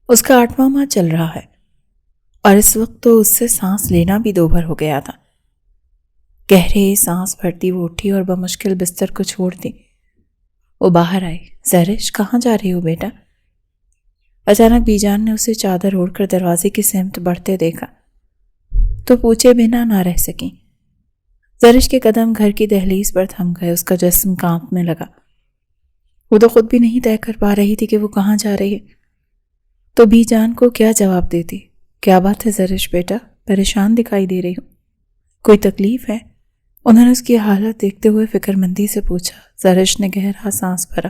اس کا 8واں ماہ چل رہا ہے اور اس وقت تو اس سے سانس لینا بھی دوبھر ہو گیا تھا۔ گہرے سانس بھرتی وہ اٹھی اور بمشکل بستر کو چھوڑ دی۔ وہ باہر آئی۔ زرش، کہاں جا رہی ہو بیٹا؟ اچانک بی جان نے اسے چادر اوڑھ کر دروازے کی سمت بڑھتے دیکھا تو پوچھے بنا نہ رہ سکیں۔ زرش کے قدم گھر کی دہلیز پر تھم گئے، اس کا جسم کانپنے لگا۔ وہ تو خود بھی نہیں طے کر پا رہی تھی کہ وہ کہاں جا رہی ہے، تو بی جان کو کیا جواب دیتی۔ کیا بات ہے زرش بیٹا، پریشان دکھائی دے رہی ہو، کوئی تکلیف ہے؟ انہوں نے اس کی حالت دیکھتے ہوئے فکر مندی سے پوچھا۔ زرش نے گہرا سانس بھرا۔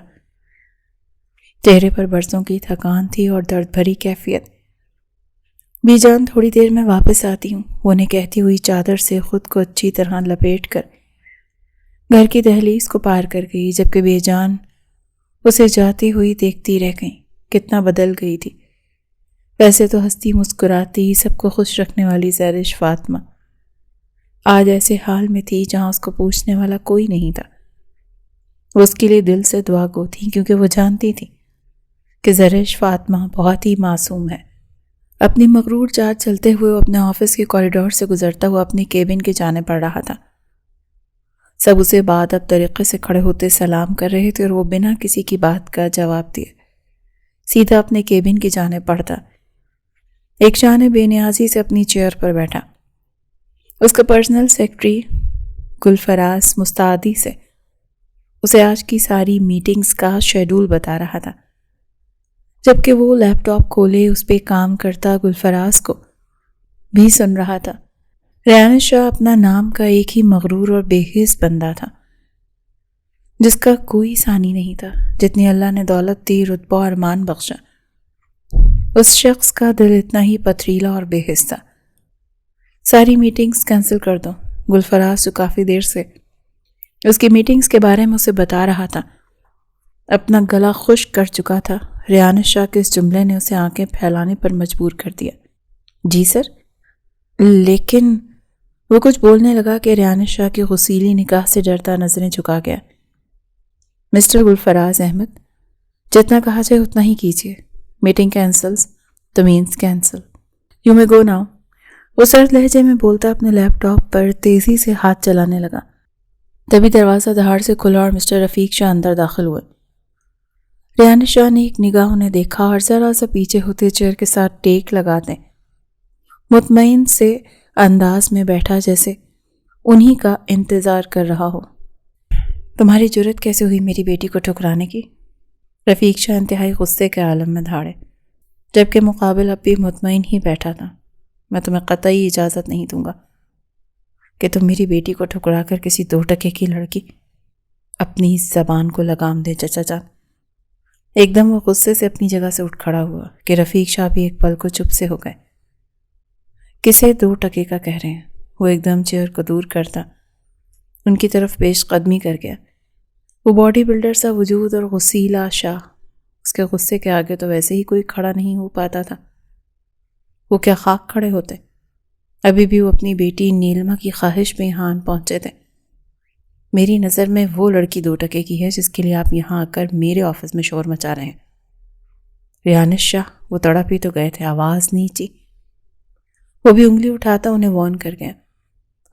چہرے پر برسوں کی تھکان تھی اور درد بھری کیفیت۔ بی جان، تھوڑی دیر میں واپس آتی ہوں، وہ نے کہتی ہوئی چادر سے خود کو اچھی طرح لپیٹ کر گھر کی دہلیز کو پار کر گئی، جبکہ بی جان اسے جاتی ہوئی دیکھتی رہ گئی۔ کتنا بدل گئی تھی، ویسے تو ہنستی مسکراتی سب کو خوش رکھنے والی زرش فاطمہ آج ایسے حال میں تھی جہاں اس کو پوچھنے والا کوئی نہیں تھا۔ وہ اس کے لیے دل سے دعا گو تھی، کیونکہ وہ جانتی تھی کہ زرش فاطمہ بہت ہی معصوم ہے۔ اپنی مغرور چال چلتے ہوئے وہ اپنے آفس کے کوریڈور سے گزرتا ہوا اپنی کیبن کی جانب بڑھ رہا تھا۔ سب اسے بادب طریقے سے کھڑے ہوتے سلام کر رہے تھے اور وہ بنا کسی کی بات کا جواب دیے سیدھا اپنے کیبن کی جانب بڑھتا۔ ایک شاہ نے بے نیازی سے اپنی چیئر پر بیٹھا۔ اس کا پرسنل سیکرٹری گلفراز مستعدی سے اسے آج کی ساری میٹنگز کا شیڈول بتا رہا تھا، جبکہ وہ لیپ ٹاپ کھولے اس پہ کام کرتا گلفراز کو بھی سن رہا تھا۔ ریان شاہ اپنا نام کا ایک ہی مغرور اور بے حس بندہ تھا، جس کا کوئی ثانی نہیں تھا۔ جتنی اللہ نے دولت دی، رتبہ اور مان بخشا، اس شخص کا دل اتنا ہی پتھریلا اور بے حس تھا۔ ساری میٹنگز کینسل کر دو، گلفراز جو کافی دیر سے اس کی میٹنگز کے بارے میں اسے بتا رہا تھا اپنا گلا خشک کر چکا تھا۔ ریان شاہ کے اس جملے نے اسے آنکھیں پھیلانے پر مجبور کر دیا۔ جی سر، لیکن وہ کچھ بولنے لگا کہ ریان شاہ کی غسیلی نگاہ سے ڈرتا نظریں جھکا گیا۔ مسٹر گلفراز احمد، جتنا کہا جائے اتنا ہی کیجیے۔ میٹنگ کینسلز تو مینز کینسل، یو میں گو ناؤ۔ وہ سرد لہجے میں بولتا اپنے لیپ ٹاپ پر تیزی سے ہاتھ چلانے لگا۔ تبھی دروازہ دھاڑ سے کھلا اور مسٹر رفیق شاہ اندر داخل ہوئے۔ ریان شاہ نے ایک نگاہ انہیں دیکھا اور ذرا سا پیچھے ہوتے چیئر کے ساتھ ٹیک لگاتے مطمئن سے انداز میں بیٹھا، جیسے انہی کا انتظار کر رہا ہو۔ تمہاری جرت کیسے ہوئی میری بیٹی کو ٹھکرانے کی؟ رفیق شاہ انتہائی غصے کے عالم میں دھاڑے، جبکہ مقابل اب بھی مطمئن ہی بیٹھا تھا۔ میں تمہیں قطعی اجازت نہیں دوں گا کہ تم میری بیٹی کو ٹھکرا کر کسی 2 ٹکے کی لڑکی اپنی زبان کو لگام دے چچا جان۔ ایک دم وہ غصے سے اپنی جگہ سے اٹھ کھڑا ہوا کہ رفیق شاہ بھی ایک پل کو چپ سے ہو گئے۔ کسے 2 ٹکے کا کہہ رہے ہیں؟ وہ ایک دم چیئر کو دور کرتا ان کی طرف پیش قدمی کر گیا۔ وہ باڈی بلڈر سا وجود اور غسیلا شاہ، اس کے غصے کے آگے تو ویسے ہی کوئی کھڑا نہیں ہو پاتا تھا۔ وہ کیا خاک کھڑے ہوتے؟ ابھی بھی وہ اپنی بیٹی نیلما کی خواہش میں یہاں پہنچے تھے۔ میری نظر میں وہ لڑکی 2 ٹکے کی ہے جس کے لیے آپ یہاں آ کر میرے آفس میں شور مچا رہے ہیں۔ ریان شاہ، وہ تڑپ ہی تو گئے تھے، آواز نیچی۔ وہ بھی انگلی اٹھاتا انہیں وارن کر گیا۔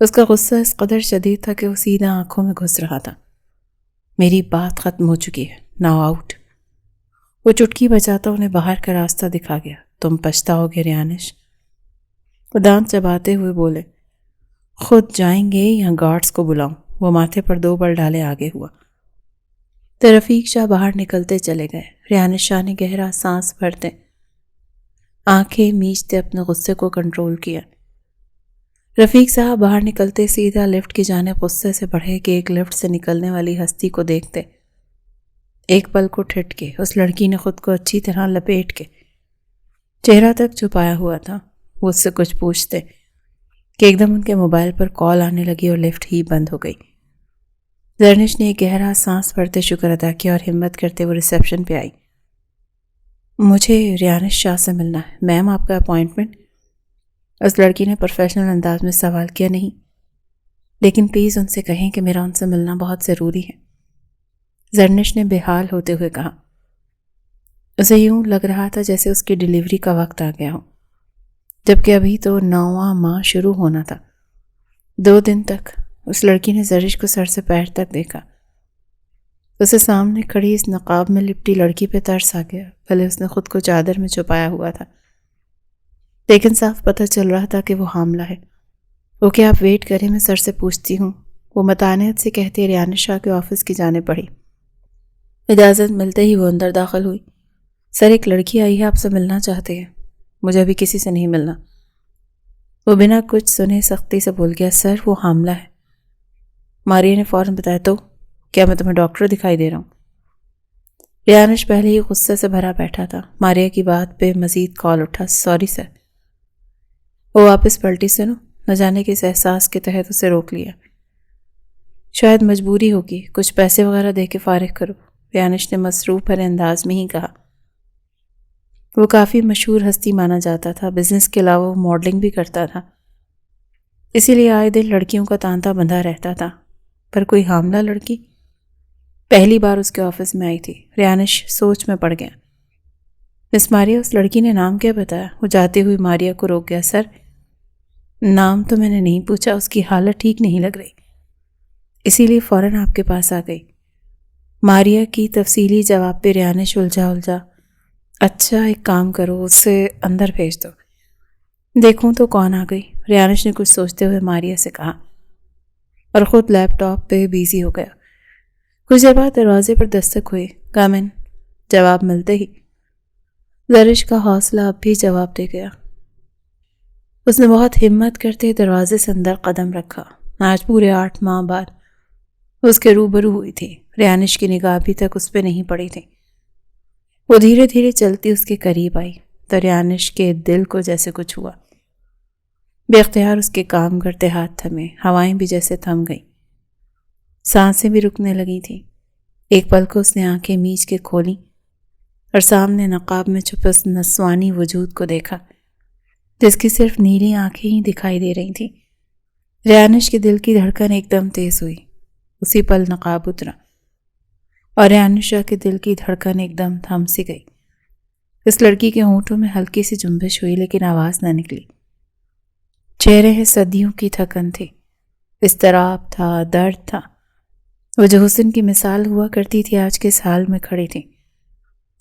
اس کا غصہ اس قدر شدید تھا کہ وہ سیدھا آنکھوں میں گھس رہا تھا۔ میری بات ختم ہو چکی ہے، ناؤ آؤٹ۔ وہ چٹکی بجاتا انہیں باہر کا راستہ دکھا گیا۔ تم پچھتاؤ گے ریانش، وہ دانت چباتے ہوئے بولے۔ خود جائیں گے یا گارڈز کو بلاؤں؟ وہ ماتھے پر 2 بل ڈالے آگے ہوا۔ تو رفیق شاہ باہر نکلتے چلے گئے۔ ریان شاہ نے گہرا سانس بھرتے آنکھیں میچتے اپنے غصے کو کنٹرول کیا۔ رفیق صاحب باہر نکلتے سیدھا لفٹ کی جانب غصے سے بڑھے کہ ایک لفٹ سے نکلنے والی ہستی کو دیکھتے ایک پل کو ٹھٹ کے اس لڑکی نے خود کو اچھی طرح لپیٹ کے چہرہ تک چھپایا ہوا تھا۔ وہ اس سے کچھ پوچھتے کہ ایک دم ان کے موبائل پر کال آنے لگی اور لفٹ ہی بند ہو گئی۔ زرنش نے ایک گہرا سانس بھرتے شکر ادا کیا اور ہمت کرتے وہ ریسیپشن پہ آئی۔ مجھے ریانش شاہ سے ملنا ہے۔ میم، آپ کا اپوائنٹمنٹ؟ اس لڑکی نے پروفیشنل انداز میں سوال کیا۔ نہیں، لیکن پلیز ان سے کہیں کہ میرا ان سے ملنا بہت ضروری ہے، زرنش نے بے حال ہوتے ہوئے کہا۔ اسے یوں لگ رہا تھا جیسے اس کی ڈیلیوری کا وقت آ گیا ہو، جبکہ ابھی تو 9واں ماہ شروع ہونا تھا۔ 2 دن تک اس لڑکی نے زرش کو سر سے پیر تک دیکھا۔ اسے سامنے کھڑی اس نقاب میں لپٹی لڑکی پہ ترس آ گیا، بھلے اس نے خود کو چادر میں چھپایا ہوا تھا، لیکن صاف پتہ چل رہا تھا کہ وہ حاملہ ہے۔ وہ کہ آپ ویٹ کریں، میں سر سے پوچھتی ہوں، وہ متانت سے کہتے ریانش شاہ کے آفس کی جانب بڑھی۔ اجازت ملتے ہی وہ اندر داخل ہوئی۔ سر، ایک لڑکی آئی ہے، آپ سے ملنا چاہتے ہیں۔ مجھے ابھی کسی سے نہیں ملنا۔ وہ بنا کچھ سنے سختی سے بول گیا، سر وہ حاملہ ہے۔ ماریا نے فوراً بتایا، تو کیا میں تمہیں ڈاکٹر دکھائی دے رہا ہوں؟ ریانش پہلے ہی غصے سے بھرا بیٹھا تھا۔ ماریا کی بات پہ مزید کال اٹھا، سوری سر۔ وہ واپس پلٹی، سنو، نہ جانے کے اس احساس کے تحت اسے روک لیا۔ شاید مجبوری ہوگی، کچھ پیسے وغیرہ دے کے فارغ کرو، ریانش نے مصروف بھرے انداز میں ہی کہا۔ وہ کافی مشہور ہستی مانا جاتا تھا، بزنس کے علاوہ وہ ماڈلنگ بھی کرتا تھا، اسی لیے آئے دن لڑکیوں کا تانتا بندھا رہتا تھا۔ پر کوئی حاملہ لڑکی پہلی بار اس کے آفس میں آئی تھی۔ ریانش سوچ میں پڑ گیا۔ مس ماریا، اس لڑکی نے نام کیا بتایا؟ وہ جاتے ہوئی ماریا کو روک گیا۔ سر، نام تو میں نے نہیں پوچھا، اس کی حالت ٹھیک نہیں لگ رہی، اسی لیے فوراً آپ کے پاس آ گئی۔ ماریا کی تفصیلی جواب پہ ریانش الجھا۔ اچھا، ایک کام کرو، اسے اندر بھیج دو، دیکھوں تو کون آ گئی، ریانش نے کچھ سوچتے ہوئے ماریا سے کہا، اور خود لیپ ٹاپ پہ بیزی ہو گیا۔ کچھ دیر بعد دروازے پر دستک ہوئی۔ کم ان، جواب ملتے ہی زرش کا حوصلہ اب بھی جواب دے گیا۔ اس نے بہت ہمت کرتے دروازے سے اندر قدم رکھا۔ آج پورے 8 ماہ بعد اس کے روبرو ہوئی تھی۔ ریانش کی نگاہ ابھی تک اس پہ نہیں پڑی تھی۔ وہ دھیرے دھیرے چلتی اس کے قریب آئی تو ریانش کے دل کو جیسے کچھ ہوا۔ بے اختیار اس کے کام کرتے ہاتھ تھمے، ہوائیں بھی جیسے تھم گئیں، سانسیں بھی رکنے لگی تھیں۔ ایک پل کو اس نے آنکھیں میچ کے کھولیں اور سامنے نقاب میں چھپے اس نسوانی وجود کو دیکھا جس کی صرف نیلی آنکھیں ہی دکھائی دے رہی تھیں۔ ریانش کے دل کی دھڑکن ایک دم تیز ہوئی۔ اسی پل نقاب اترا اور ریانش شاہ کے دل کی دھڑکن ایک دم تھم سی گئی۔ اس لڑکی کے ہونٹوں میں ہلکی سی جنبش ہوئی لیکن آواز نہ نکلی۔ چہرے ہے صدیوں کی تھکن تھی، اضطراب تھا، درد تھا۔ وہ جو حسن کی مثال ہوا کرتی تھی آج کے اس حال میں کھڑی تھی۔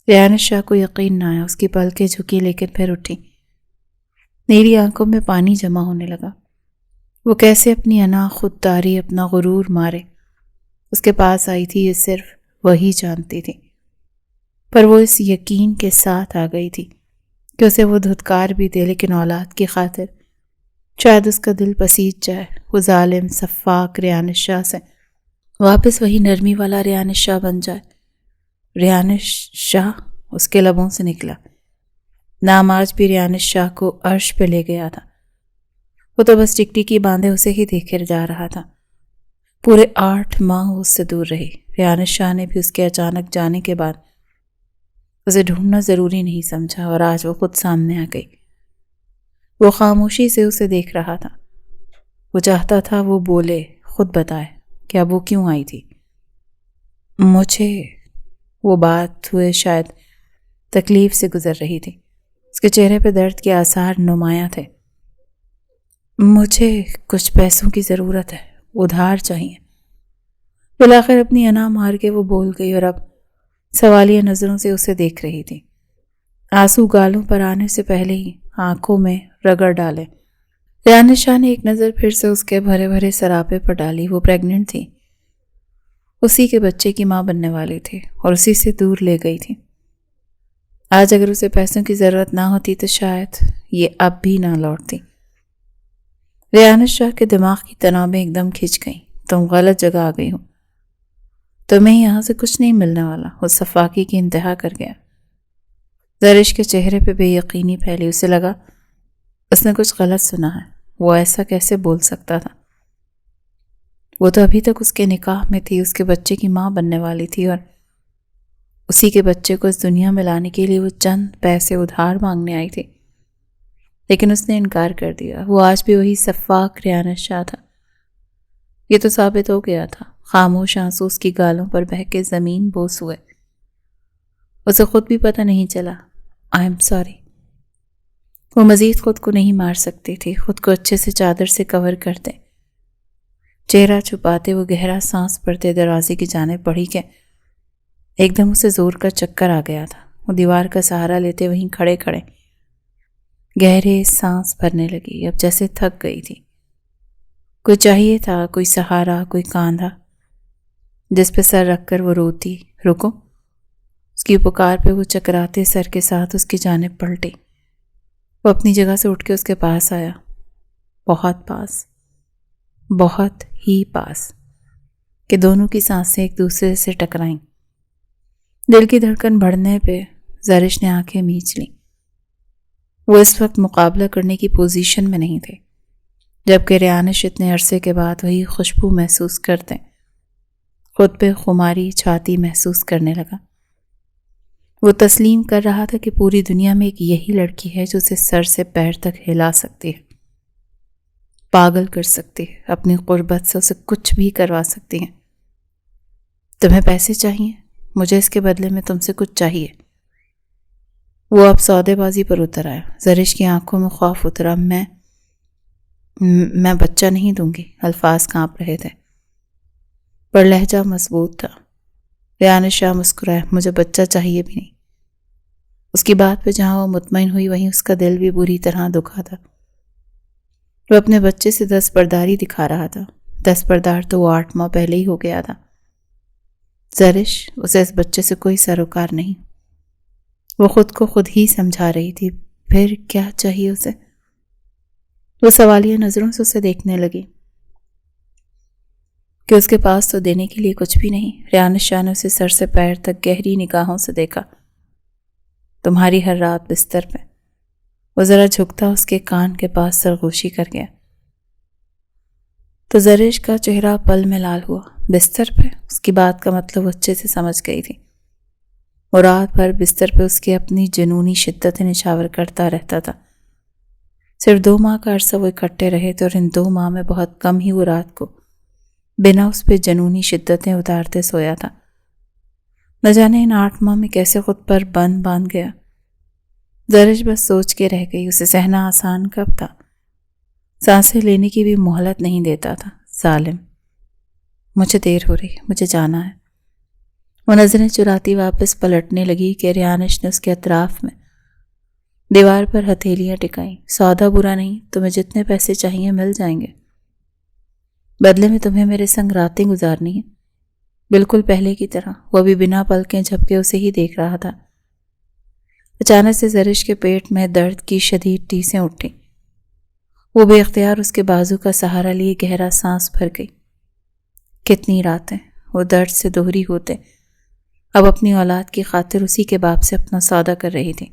ریانش شاہ کو یقین نہ آیا، اس کی پلکیں جھکی لیکن پھر اٹھی۔ نیلی آنکھوں میں پانی جمع ہونے لگا۔ وہ کیسے اپنی انا خودداری، اپنا غرور مارے اس کے پاس آئی تھی، یہ صرف وہی جانتی تھی، پر وہ اس یقین کے ساتھ آ گئی تھی کہ اسے وہ دھتکار بھی دے لیکن اولاد کی خاطر شاید اس کا دل پسیج جائے، وہ ظالم سفاک ریانش شاہ سے واپس وہی نرمی والا ریانش شاہ بن جائے۔ ریانش شاہ اس کے لبوں سے نکلا۔ نام آج بھی ریانش شاہ کو عرش پہ لے گیا تھا۔ وہ تو بس ٹکٹکی باندھے اسے ہی دیکھے جا رہا تھا۔ پورے 8 ماہ اس سے دور رہی۔ ریانش شاہ نے بھی اس کے اچانک جانے کے بعد اسے ڈھونڈنا ضروری نہیں سمجھا، اور آج وہ خود سامنے آ گئی۔ وہ خاموشی سے اسے دیکھ رہا تھا۔ وہ چاہتا تھا وہ بولے، خود بتائے کہ اب وہ کیوں آئی تھی۔ مجھے، وہ بات ہوئے شاید تکلیف سے گزر رہی تھی، اس کے چہرے پہ درد کے آثار نمایاں تھے۔ مجھے کچھ پیسوں کی ضرورت ہے، ادھار چاہیے۔ بالآخر اپنی انا مار کے وہ بول گئی اور اب سوالیہ نظروں سے اسے دیکھ رہی تھی۔ آنسو گالوں پر آنے سے پہلے ہی آنکھوں میں رگڑ ڈالے۔ ریانش شاہ نے ایک نظر پھر سے اس کے بھرے بھرے سراپے پر ڈالی۔ وہ پریگننٹ تھی، اسی کے بچے کی ماں بننے والی تھی اور اسی سے دور لے گئی تھی۔ آج اگر اسے پیسوں کی ضرورت نہ ہوتی تو شاید یہ اب بھی نہ لوٹتی۔ ریانش شاہ کے دماغ کی تنابیں ایک دم کھنچ گئیں۔ تم غلط جگہ آ گئی ہو، تمہیں یہاں سے کچھ نہیں ملنے والا، وہ صفاقی کی انتہا کر گیا۔ زرش کے چہرے پہ بے یقینی پھیلی۔ اسے لگا اس نے کچھ غلط سنا ہے، وہ ایسا کیسے بول سکتا تھا؟ وہ تو ابھی تک اس کے نکاح میں تھی، اس کے بچے کی ماں بننے والی تھی، اور اسی کے بچے کو اس دنیا میں لانے کے لیے وہ چند پیسے ادھار مانگنے آئی تھی، لیکن اس نے انکار کر دیا۔ وہ آج بھی وہی صفاک ریانش شاہ تھا۔ یہ تو ثابت ہو گیا تھا۔ خاموش آنسو اس کی گالوں پر بہہ کے زمین بوس ہوئے۔ اسے خود بھی پتہ نہیں چلا. I am sorry. وہ مزید خود کو نہیں مار سکتی تھی. خود کو اچھے سے چادر سے کور کرتے, چہرہ چھپاتے وہ گہرا سانس بھرتے دروازے کی جانب بڑھی کہ ایک دم اسے زور کا چکر آ گیا تھا. وہ دیوار کا سہارا لیتے وہیں کھڑے کھڑے گہرے سانس بھرنے لگی. اب جیسے تھک گئی تھی. کوئی چاہیے تھا, کوئی سہارا, کوئی کاندھا جس پہ سر رکھ کر وہ روتی. رکو. اس کی پکار پہ وہ چکراتے سر کے ساتھ اس کی جانب پلٹی. وہ اپنی جگہ سے اٹھ کے اس کے پاس آیا. بہت پاس, بہت ہی پاس کہ دونوں کی سانسیں ایک دوسرے سے ٹکرائیں. دل کی دھڑکن بڑھنے پہ زرش نے آنکھیں میچ لیں. وہ اس وقت مقابلہ کرنے کی پوزیشن میں نہیں تھے, جبکہ ریانش اتنے عرصے کے بعد وہی خوشبو محسوس کرتے خود پہ خماری چھاتی محسوس کرنے لگا. وہ تسلیم کر رہا تھا کہ پوری دنیا میں ایک یہی لڑکی ہے جو اسے سر سے پیر تک ہلا سکتی ہے, پاگل کر سکتی ہے, اپنی قربت سے اسے کچھ بھی کروا سکتی ہے. تمہیں پیسے چاہیے, مجھے اس کے بدلے میں تم سے کچھ چاہیے. وہ اب سودے بازی پر اتر آیا. زرش کی آنکھوں میں خوف اترا. میں بچہ نہیں دوں گی. الفاظ کانپ رہے تھے پر لہجہ مضبوط تھا. ریانش شاہ مسکرایا. مجھے بچہ چاہیے بھی نہیں. اس کی بات پہ جہاں وہ مطمئن ہوئی وہیں اس کا دل بھی بری طرح دکھا تھا. وہ اپنے بچے سے دستبرداری دکھا رہا تھا. دستبردار تو وہ 8 ماہ پہلے ہی ہو گیا تھا. زرش, اسے اس بچے سے کوئی سروکار نہیں. وہ خود کو خود ہی سمجھا رہی تھی. پھر کیا چاہیے اسے؟ وہ سوالیہ نظروں سے اسے دیکھنے لگی کہ اس کے پاس تو دینے کے لیے کچھ بھی نہیں. ریانش شاہ نے اسے سر سے پیر تک گہری نگاہوں سے دیکھا. تمہاری ہر رات بستر پہ. وہ ذرا جھکتا اس کے کان کے پاس سرگوشی کر گیا تو زرش کا چہرہ پل میں لال ہوا. بستر پہ؟ اس کی بات کا مطلب وہ اچھے سے سمجھ گئی تھی. وہ رات بھر بستر پہ اس کی اپنی جنونی شدتیں نچھاور کرتا رہتا تھا. صرف 2 ماہ کا عرصہ وہ اکٹھے رہے تھے اور ان 2 ماہ میں بہت کم ہی وہ رات کو بنا اس پہ جنونی شدتیں اتارتے سویا تھا. نہ جانے ان 8 ماہ میں کیسے خود پر بند باندھ گیا. زرش بس سوچ کے رہ گئی. اسے سہنا آسان کب تھا؟ سانسیں لینے کی بھی مہلت نہیں دیتا تھا. ظالم. مجھے دیر ہو رہی, مجھے جانا ہے. وہ نظریں چراتی واپس پلٹنے لگی کہ ریانش نے اس کے اطراف میں دیوار پر ہتھیلیاں ٹکائیں. سودا برا نہیں, تمہیں جتنے پیسے چاہیے مل جائیں گے. بدلے میں تمہیں میرے سنگ راتیں گزارنی ہیں, بالکل پہلے کی طرح. وہ بھی بنا پلکیں جھپکے اسے ہی دیکھ رہا تھا. اچانک سے زرش کے پیٹ میں درد کی شدید ٹیسیں اٹھیں. وہ بے اختیار اس کے بازو کا سہارا لیے گہرا سانس بھر گئی. کتنی راتیں وہ درد سے دوہری ہوتے اب اپنی اولاد کی خاطر اسی کے باپ سے اپنا سودا کر رہی تھی.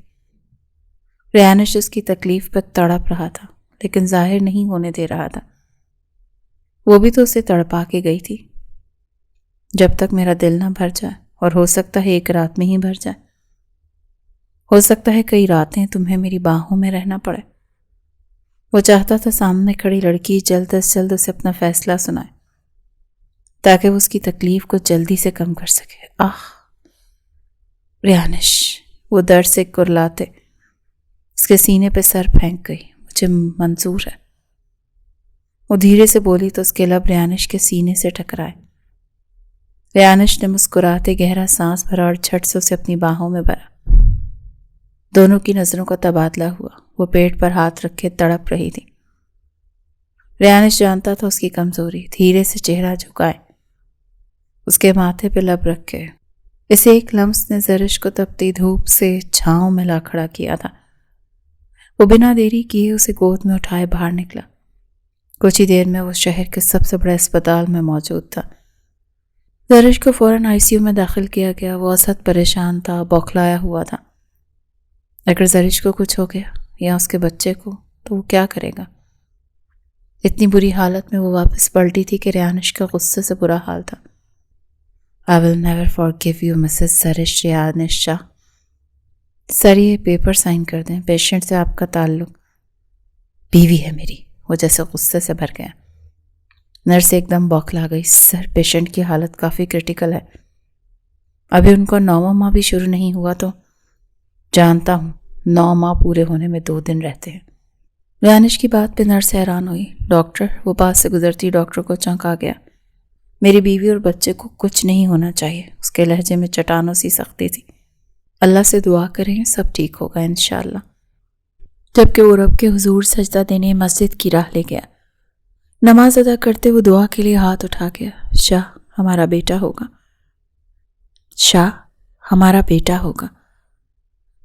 ریانش اس کی تکلیف پر تڑپ رہا تھا لیکن ظاہر نہیں ہونے دے رہا تھا. وہ بھی تو اسے تڑپا کے گئی تھی. جب تک میرا دل نہ بھر جائے, اور ہو سکتا ہے ایک رات میں ہی بھر جائے, ہو سکتا ہے کئی راتیں تمہیں میری باہوں میں رہنا پڑے. وہ چاہتا تھا سامنے کھڑی لڑکی جلد از جلد اسے اپنا فیصلہ سنائے تاکہ وہ اس کی تکلیف کو جلدی سے کم کر سکے. ریانش, وہ درد سے کرلاتے اس کے سینے پہ سر پھینک گئی. مجھے منظور ہے. وہ دھیرے سے بولی تو اس کے لب ریانش کے سینے سے ٹکرائے. ریانش نے مسکراتے گہرا سانس بھرا اور جھٹ سے اسے اپنی باہوں میں بھرا. دونوں کی نظروں کا تبادلہ ہوا. وہ پیٹ پر ہاتھ رکھے تڑپ رہی تھی. ریانش جانتا تھا اس کی کمزوری. دھیرے سے چہرہ جھکائے اس کے ماتھے پہ لب رکھ کے اسے ایک لمس نے زرش کو تپتی دھوپ سے چھاؤں میں لا کھڑا کیا تھا. وہ بنا دیری کیے اسے گود میں اٹھائے باہر نکلا. کچھ ہی دیر میں وہ شہر کے سب سے بڑے اسپتال میں موجود تھا. زرش کو فوراً ICU میں داخل کیا گیا. وہ اسد پریشان تھا, بوکھلایا ہوا تھا. اگر زرش کو کچھ ہو گیا یا اس کے بچے کو تو وہ کیا کرے گا؟ اتنی بری حالت میں وہ واپس پلٹی تھی کہ ریانش کا غصے سے برا حال تھا. I will never forgive you, Mrs. زرش ریانش شاہ. سر یہ پیپر سائن کر دیں. پیشنٹ سے آپ کا تعلق. بیوی ہے میری. وہ جیسے غصے سے بھر گیا. نرس ایک دم بوکھلا گئی. سر پیشنٹ کی حالت کافی کرٹیکل ہے. ابھی ان کا 9واں ماہ بھی شروع نہیں ہوا تو جانتا ہوں 9 ماہ پورے ہونے میں 2 دن رہتے ہیں۔ ریانش کی بات پہ نرس حیران ہوئی۔ ڈاکٹر، وہ پاس سے گزرتی ڈاکٹر کو چونکا گیا۔ میری بیوی اور بچے کو کچھ نہیں ہونا چاہیے۔ اس کے لہجے میں چٹانوں سی سختی تھی۔ اللہ سے دعا کریں سب ٹھیک ہوگا انشاءاللہ۔ جبکہ وہ رب کے حضور سجدہ دینے مسجد کی راہ لے گیا۔ نماز ادا کرتے وہ دعا کے لیے ہاتھ اٹھا گیا۔ شاہ ہمارا بیٹا ہوگا، شاہ ہمارا بیٹا ہوگا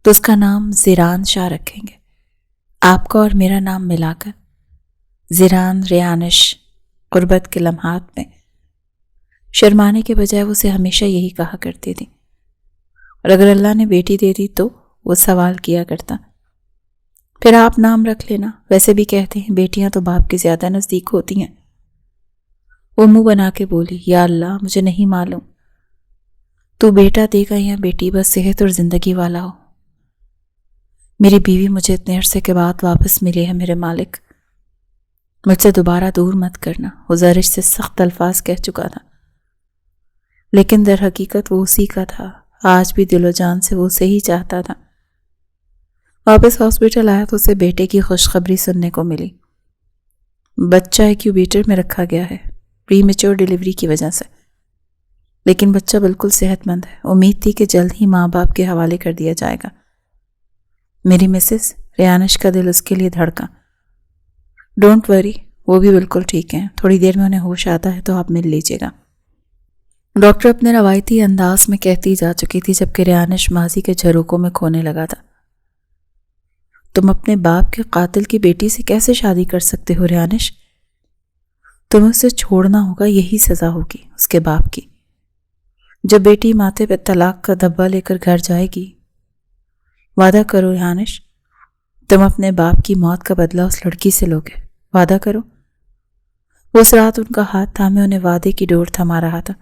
تو اس کا نام زیران شاہ رکھیں گے۔ آپ کا اور میرا نام ملا کر زیران ریانش۔ غربت کے لمحات میں شرمانے کے بجائے وہ اسے ہمیشہ یہی کہا کرتی تھی، اور اگر اللہ نے بیٹی دے دی تو وہ سوال کیا کرتا، پھر آپ نام رکھ لینا، ویسے بھی کہتے ہیں بیٹیاں تو باپ کے زیادہ نزدیک ہوتی ہیں۔ وہ منہ بنا کے بولی، یا اللہ مجھے نہیں معلوم تو بیٹا دے گا یا بیٹی، بس صحت اور زندگی والا ہو۔ میری بیوی مجھے اتنے عرصے کے بعد واپس ملی ہے میرے مالک، مجھ سے دوبارہ دور مت کرنا۔ وہ زرش سے سخت الفاظ کہہ چکا تھا، لیکن در حقیقت وہ اسی کا تھا۔ آج بھی دل و جان سے وہ اسے ہی چاہتا تھا۔ واپس ہاسپٹل آیا تو اسے بیٹے کی خوشخبری سننے کو ملی۔ بچہ انکیوبیٹر میں رکھا گیا ہے پری میچور ڈیلیوری کی وجہ سے، لیکن بچہ بالکل صحت مند ہے۔ امید تھی کہ جلد ہی ماں باپ کے حوالے کر دیا جائے گا۔ میری مسز ریانش کا دل اس کے لیے دھڑکا۔ ڈونٹ وری، وہ بھی بالکل ٹھیک ہیں، تھوڑی دیر میں انہیں ہوش آتا ہے تو آپ مل لیجیے گا۔ ڈاکٹر اپنے روایتی انداز میں کہتی جا چکی تھی، جبکہ ریانش ماضی کے جھروکوں میں کھونے لگا تھا۔ تم اپنے باپ کے قاتل کی بیٹی سے کیسے شادی کر سکتے ہو ریانش؟ تمہیں اسے چھوڑنا ہوگا، یہی سزا ہوگی اس کے باپ کی۔ جب بیٹی ماتھے پہ طلاق کا دھبا لے کر گھر جائے گی، وعدہ کرو ریانش، تم اپنے باپ کی موت کا بدلہ اس لڑکی سے لوگے، وعدہ کرو۔ وہ اس رات ان کا ہاتھ تھامے انہیں وعدے کی ڈور تھما رہا تھا،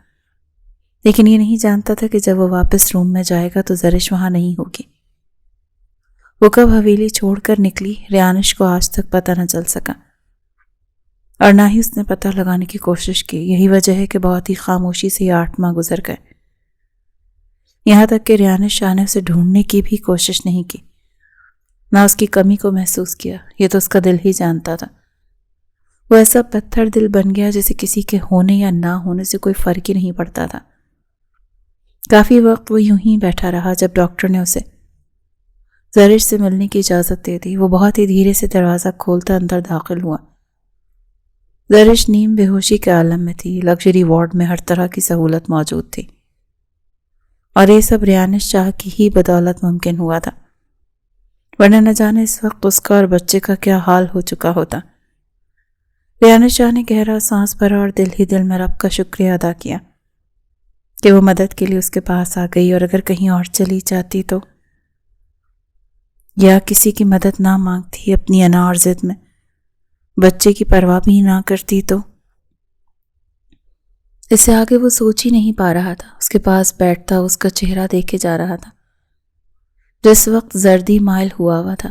لیکن یہ نہیں جانتا تھا کہ جب وہ واپس روم میں جائے گا تو زرش وہاں نہیں ہوگی۔ وہ کب حویلی چھوڑ کر نکلی ریانش کو آج تک پتہ نہ چل سکا، اور نہ ہی اس نے پتہ لگانے کی کوشش کی۔ یہی وجہ ہے کہ بہت ہی خاموشی سے یہ 8 ماہ گزر گئے، یہاں تک کہ ریانش شاہ نے اسے ڈھونڈنے کی بھی کوشش نہیں کی، نہ اس کی کمی کو محسوس کیا۔ یہ تو اس کا دل ہی جانتا تھا۔ وہ ایسا پتھر دل بن گیا جیسے کسی کے ہونے یا نہ ہونے سے کوئی فرق ہی نہیں پڑتا تھا۔ کافی وقت وہ یوں ہی بیٹھا رہا، جب ڈاکٹر نے اسے زرش سے ملنے کی اجازت دے دی۔ وہ بہت ہی دھیرے سے دروازہ کھولتا اندر داخل ہوا۔ زرش نیم بے ہوشی کے عالم میں تھی۔ لگژری وارڈ میں ہر طرح کی سہولت موجود تھی، اور یہ سب ریانش شاہ کی ہی بدولت ممکن ہوا تھا، ورنہ نہ جانے اس وقت اس کا اور بچے کا کیا حال ہو چکا ہوتا۔ ریانش شاہ نے گہرا سانس بھرا اور دل ہی دل میں رب کا شکریہ ادا کیا کہ وہ مدد کے لیے اس کے پاس آ گئی، اور اگر کہیں اور چلی جاتی تو، یا کسی کی مدد نہ مانگتی، اپنی انا اور ضد میں بچے کی پرواہ بھی نہ کرتی تو۔ اس سے آگے وہ سوچ ہی نہیں پا رہا تھا۔ اس کے پاس بیٹھتا اس کا چہرہ دیکھے جا رہا تھا، جس وقت زردی مائل ہوا تھا۔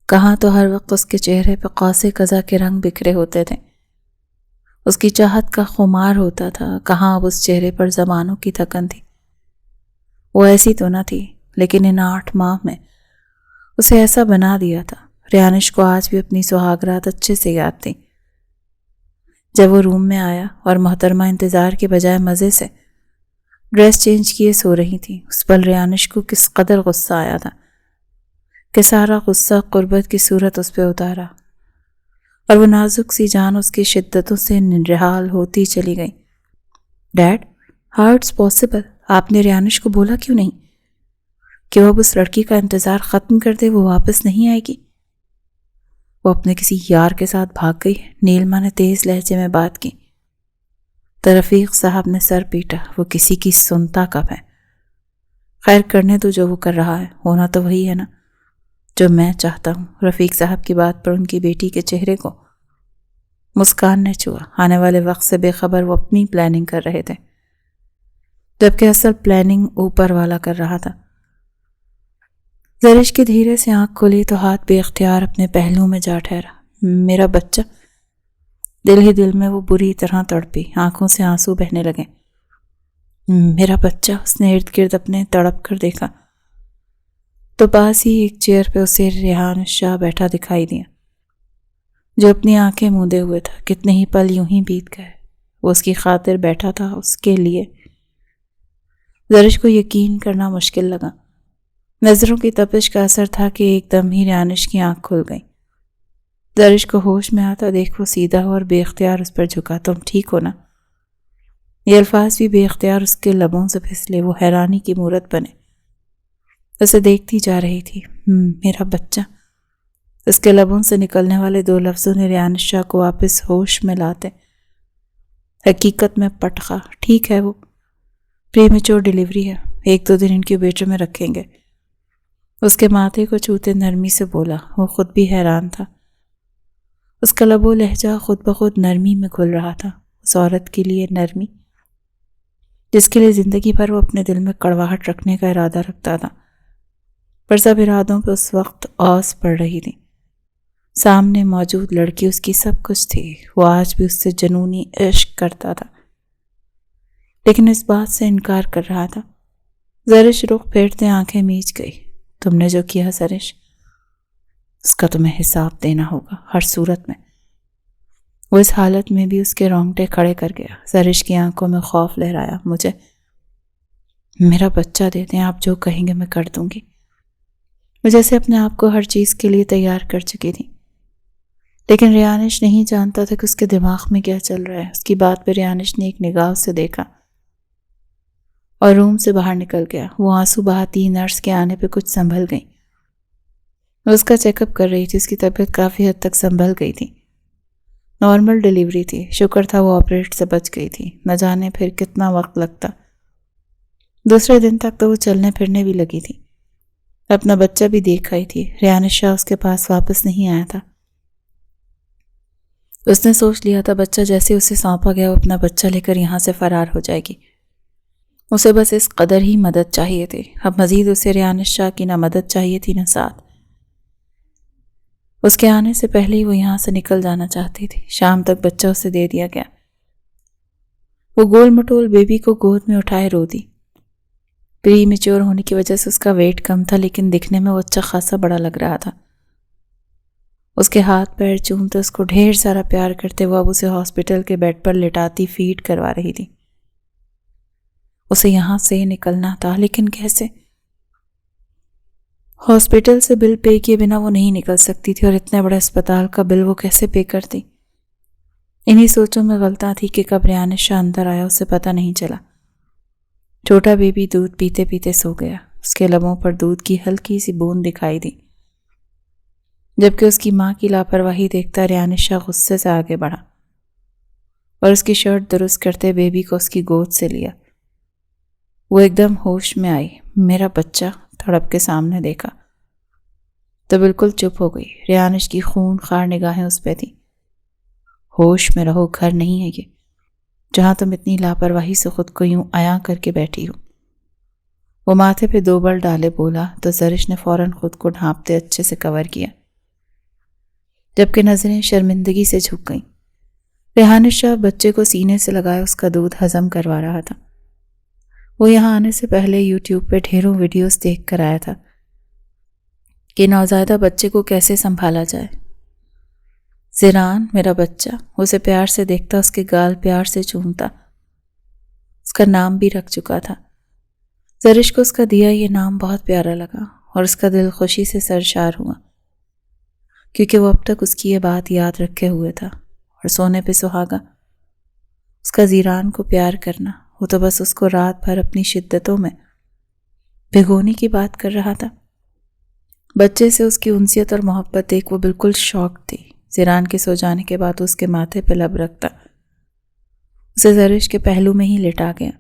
کہاں تو ہر وقت اس کے چہرے پہ قوس قزح کے رنگ بکھرے ہوتے تھے، اس کی چاہت کا خمار ہوتا تھا، کہاں اب اس چہرے پر زمانوں کی تھکن تھی۔ وہ ایسی تو نہ تھی، لیکن ان 8 ماہ میں اسے ایسا بنا دیا تھا۔ ریانش کو آج بھی اپنی سہاگ رات اچھے سے یاد تھی، جب وہ روم میں آیا اور محترمہ انتظار کے بجائے مزے سے ڈریس چینج کیے سو رہی تھی۔ اس پل ریانش کو کس قدر غصہ آیا تھا کہ سارا غصہ قربت کی صورت اس پہ اتارا، اور وہ نازک سی جان اس کی شدتوں سے نرحال ہوتی چلی گئی۔ ڈیڈ، ہاؤ اٹس پاسبل، آپ نے ریانش کو بولا کیوں نہیں کہ وہ اب اس لڑکی کا انتظار ختم کر دے، وہ واپس نہیں آئے گی؟ وہ اپنے کسی یار کے ساتھ بھاگ گئی، نیلما نے تیز لہجے میں بات کی۔ رفیق صاحب نے سر پیٹا، وہ کسی کی سنتا کب ہے؟ خیر کرنے تو جو وہ کر رہا ہے، ہونا تو وہی ہے نا جو میں چاہتا ہوں۔ رفیق صاحب کی بات پر ان کی بیٹی کے چہرے کو مسکان نے چھوا۔ آنے والے وقت سے بے خبر وہ اپنی پلاننگ کر رہے تھے، جبکہ اصل پلاننگ اوپر والا کر رہا تھا۔ زرش کی دھیرے سے آنکھ کھلی تو ہاتھ بے اختیار اپنے پہلو میں جا ٹھہرا۔ میرا بچہ، دل ہی دل میں وہ بری طرح تڑپی، آنکھوں سے آنسو بہنے لگے۔ میرا بچہ، اس نے ارد گرد اپنے تڑپ کر دیکھا تو پاس ہی ایک چیئر پہ اسے ریحان شاہ بیٹھا دکھائی دیا، جو اپنی آنکھیں موندے ہوئے تھا۔ کتنے ہی پل یوں ہی بیت گئے، وہ اس کی خاطر بیٹھا تھا، اس کے لیے۔ زرش کو یقین کرنا مشکل لگا۔ نظروں کی تپش کا اثر تھا کہ ایک دم ہی ریانش کی آنکھ کھل گئی۔ زرش کو ہوش میں آتا دیکھ وہ سیدھا ہوا اور بے اختیار اس پر جھکا۔ تم ٹھیک ہو نا؟ یہ الفاظ بھی بے اختیار اس کے لبوں سے پھسلے۔ وہ حیرانی کی مورت بنے، اسے دیکھتی جا رہی تھی۔ میرا بچہ۔ اس کے لبوں سے نکلنے والے دو لفظوں نے ریانش شاہ کو واپس ہوش میں لاتے حقیقت میں پٹخا۔ ٹھیک ہے، وہ پری میچور ڈیلیوری ہے، 1-2 دن انکیوبیٹر میں رکھیں گے۔ اس کے ماتھے کو چھوتے نرمی سے بولا۔ وہ خود بھی حیران تھا۔ اس کا لب و لہجہ خود بخود نرمی میں گھل رہا تھا، اس عورت کے لیے نرمی جس کے لیے زندگی بھر وہ اپنے دل میں کڑواہٹ رکھنے کا ارادہ رکھتا تھا، پر سب ارادوں پہ اس وقت اوس پڑ رہی تھی۔ سامنے موجود لڑکی اس کی سب کچھ تھی، وہ آج بھی اس سے جنونی عشق کرتا تھا، لیکن اس بات سے انکار کر رہا تھا۔ زرش رخ پھیرتے آنکھیں میچ گئی۔ تم نے جو کیا زرش، اس کا تمہیں حساب دینا ہوگا، ہر صورت میں۔ وہ اس حالت میں بھی اس کے رونگٹے کھڑے کر گیا۔ زرش کی آنکھوں میں خوف لہرایا۔ مجھے میرا بچہ دے دیں، آپ جو کہیں گے میں کر دوں گی۔ وہ جیسے اپنے آپ کو ہر چیز کے لیے تیار کر چکی تھی، لیکن ریانش نہیں جانتا تھا کہ اس کے دماغ میں کیا چل رہا ہے۔ اس کی بات پہ ریانش نے ایک نگاہ سے دیکھا اور روم سے باہر نکل گیا۔ وہ آنسو بہاتی نرس کے آنے پہ کچھ سنبھل گئی۔ وہ اس کا چیک اپ کر رہی تھی، اس کی طبیعت کافی حد تک سنبھل گئی تھی۔ نارمل ڈیلیوری تھی، شکر تھا وہ آپریٹ سے بچ گئی تھی، نہ جانے پھر کتنا وقت لگتا۔ دوسرے دن تک تو وہ چلنے پھرنے بھی لگی تھی، اپنا بچہ بھی دیکھ آئی تھی۔ ریانش شاہ اس کے پاس واپس نہیں آیا تھا۔ اس نے سوچ لیا تھا بچہ جیسے اسے سونپا گیا وہ اپنا بچہ لے کر یہاں سے فرار ہو جائے گی۔ اسے بس اس قدر ہی مدد چاہیے تھی، اب مزید اسے ریانش شاہ کی نہ مدد چاہیے تھی نہ ساتھ۔ اس کے آنے سے پہلے ہی وہ یہاں سے نکل جانا چاہتی تھی۔ شام تک بچہ اسے دے دیا گیا۔ وہ گول مٹول بیبی کو گود میں اٹھائے رو دی۔ پری میچور ہونے کی وجہ سے اس کا ویٹ کم تھا، لیکن دکھنے میں وہ اچھا خاصا بڑا لگ رہا تھا۔ اس کے ہاتھ پیر چومتے، اس کو ڈھیر سارا پیار کرتے، وہ اب اسے ہاسپٹل کے بیڈ پر لٹاتی فیڈ کروا رہی تھی۔ اسے یہاں سے نکلنا تھا، لیکن کیسے؟ ہاسپٹل سے بل پے کیے بنا وہ نہیں نکل سکتی تھی، اور اتنے بڑے اسپتال کا بل وہ کیسے پے کرتی؟ انہی سوچوں میں غلطاں تھی کہ کب ریانش شاہ اندر آیا اسے پتہ نہیں چلا۔ چھوٹا بیبی دودھ پیتے پیتے سو گیا۔ اس کے لبوں پر دودھ کی ہلکی سی بوند دکھائی دی، جبکہ اس کی ماں کی لاپرواہی دیکھتا ریانش شاہ غصے سے آگے بڑھا اور اس کی شرٹ درست کرتے بیبی کو اس کی گود سے لیا۔ وہ ایک دم ہوش میں آئی۔ میرا بچہ تڑپ کے سامنے دیکھا تو بالکل چپ ہو گئی۔ ریانش کی خون خار نگاہیں اس پہ تھی۔ ہوش میں رہو، گھر نہیں ہے یہ جہاں تم اتنی لاپرواہی سے خود کو یوں عیاں کر کے بیٹھی ہو۔ وہ ماتھے پہ 2 بل ڈالے بولا تو زرش نے فوراً خود کو ڈھانپتے اچھے سے کور کیا، جبکہ نظریں شرمندگی سے جھک گئیں۔ ریانش شاہ بچے کو سینے سے لگائے اس کا دودھ ہضم کروا رہا تھا۔ وہ یہاں آنے سے پہلے یوٹیوب پہ ڈھیروں ویڈیوز دیکھ کر آیا تھا کہ نوزائیدہ بچے کو کیسے سنبھالا جائے۔ زیران، میرا بچہ، اسے پیار سے دیکھتا، اس کے گال پیار سے چومتا، اس کا نام بھی رکھ چکا تھا۔ زرش کو اس کا دیا یہ نام بہت پیارا لگا اور اس کا دل خوشی سے سرشار ہوا، کیونکہ وہ اب تک اس کی یہ بات یاد رکھے ہوئے تھا۔ اور سونے پہ سہاگا، اس کا زیران کو پیار کرنا، وہ تو بس اس کو رات بھر اپنی شدتوں میں بھگونے کی بات کر رہا تھا۔ بچے سے اس کی انسیت اور محبت دیکھ وہ بالکل شاک تھی۔ زیران کے سو جانے کے بعد اس کے ماتھے پہ لب رکھتا، اسے زرش کے پہلو میں ہی لٹا گیا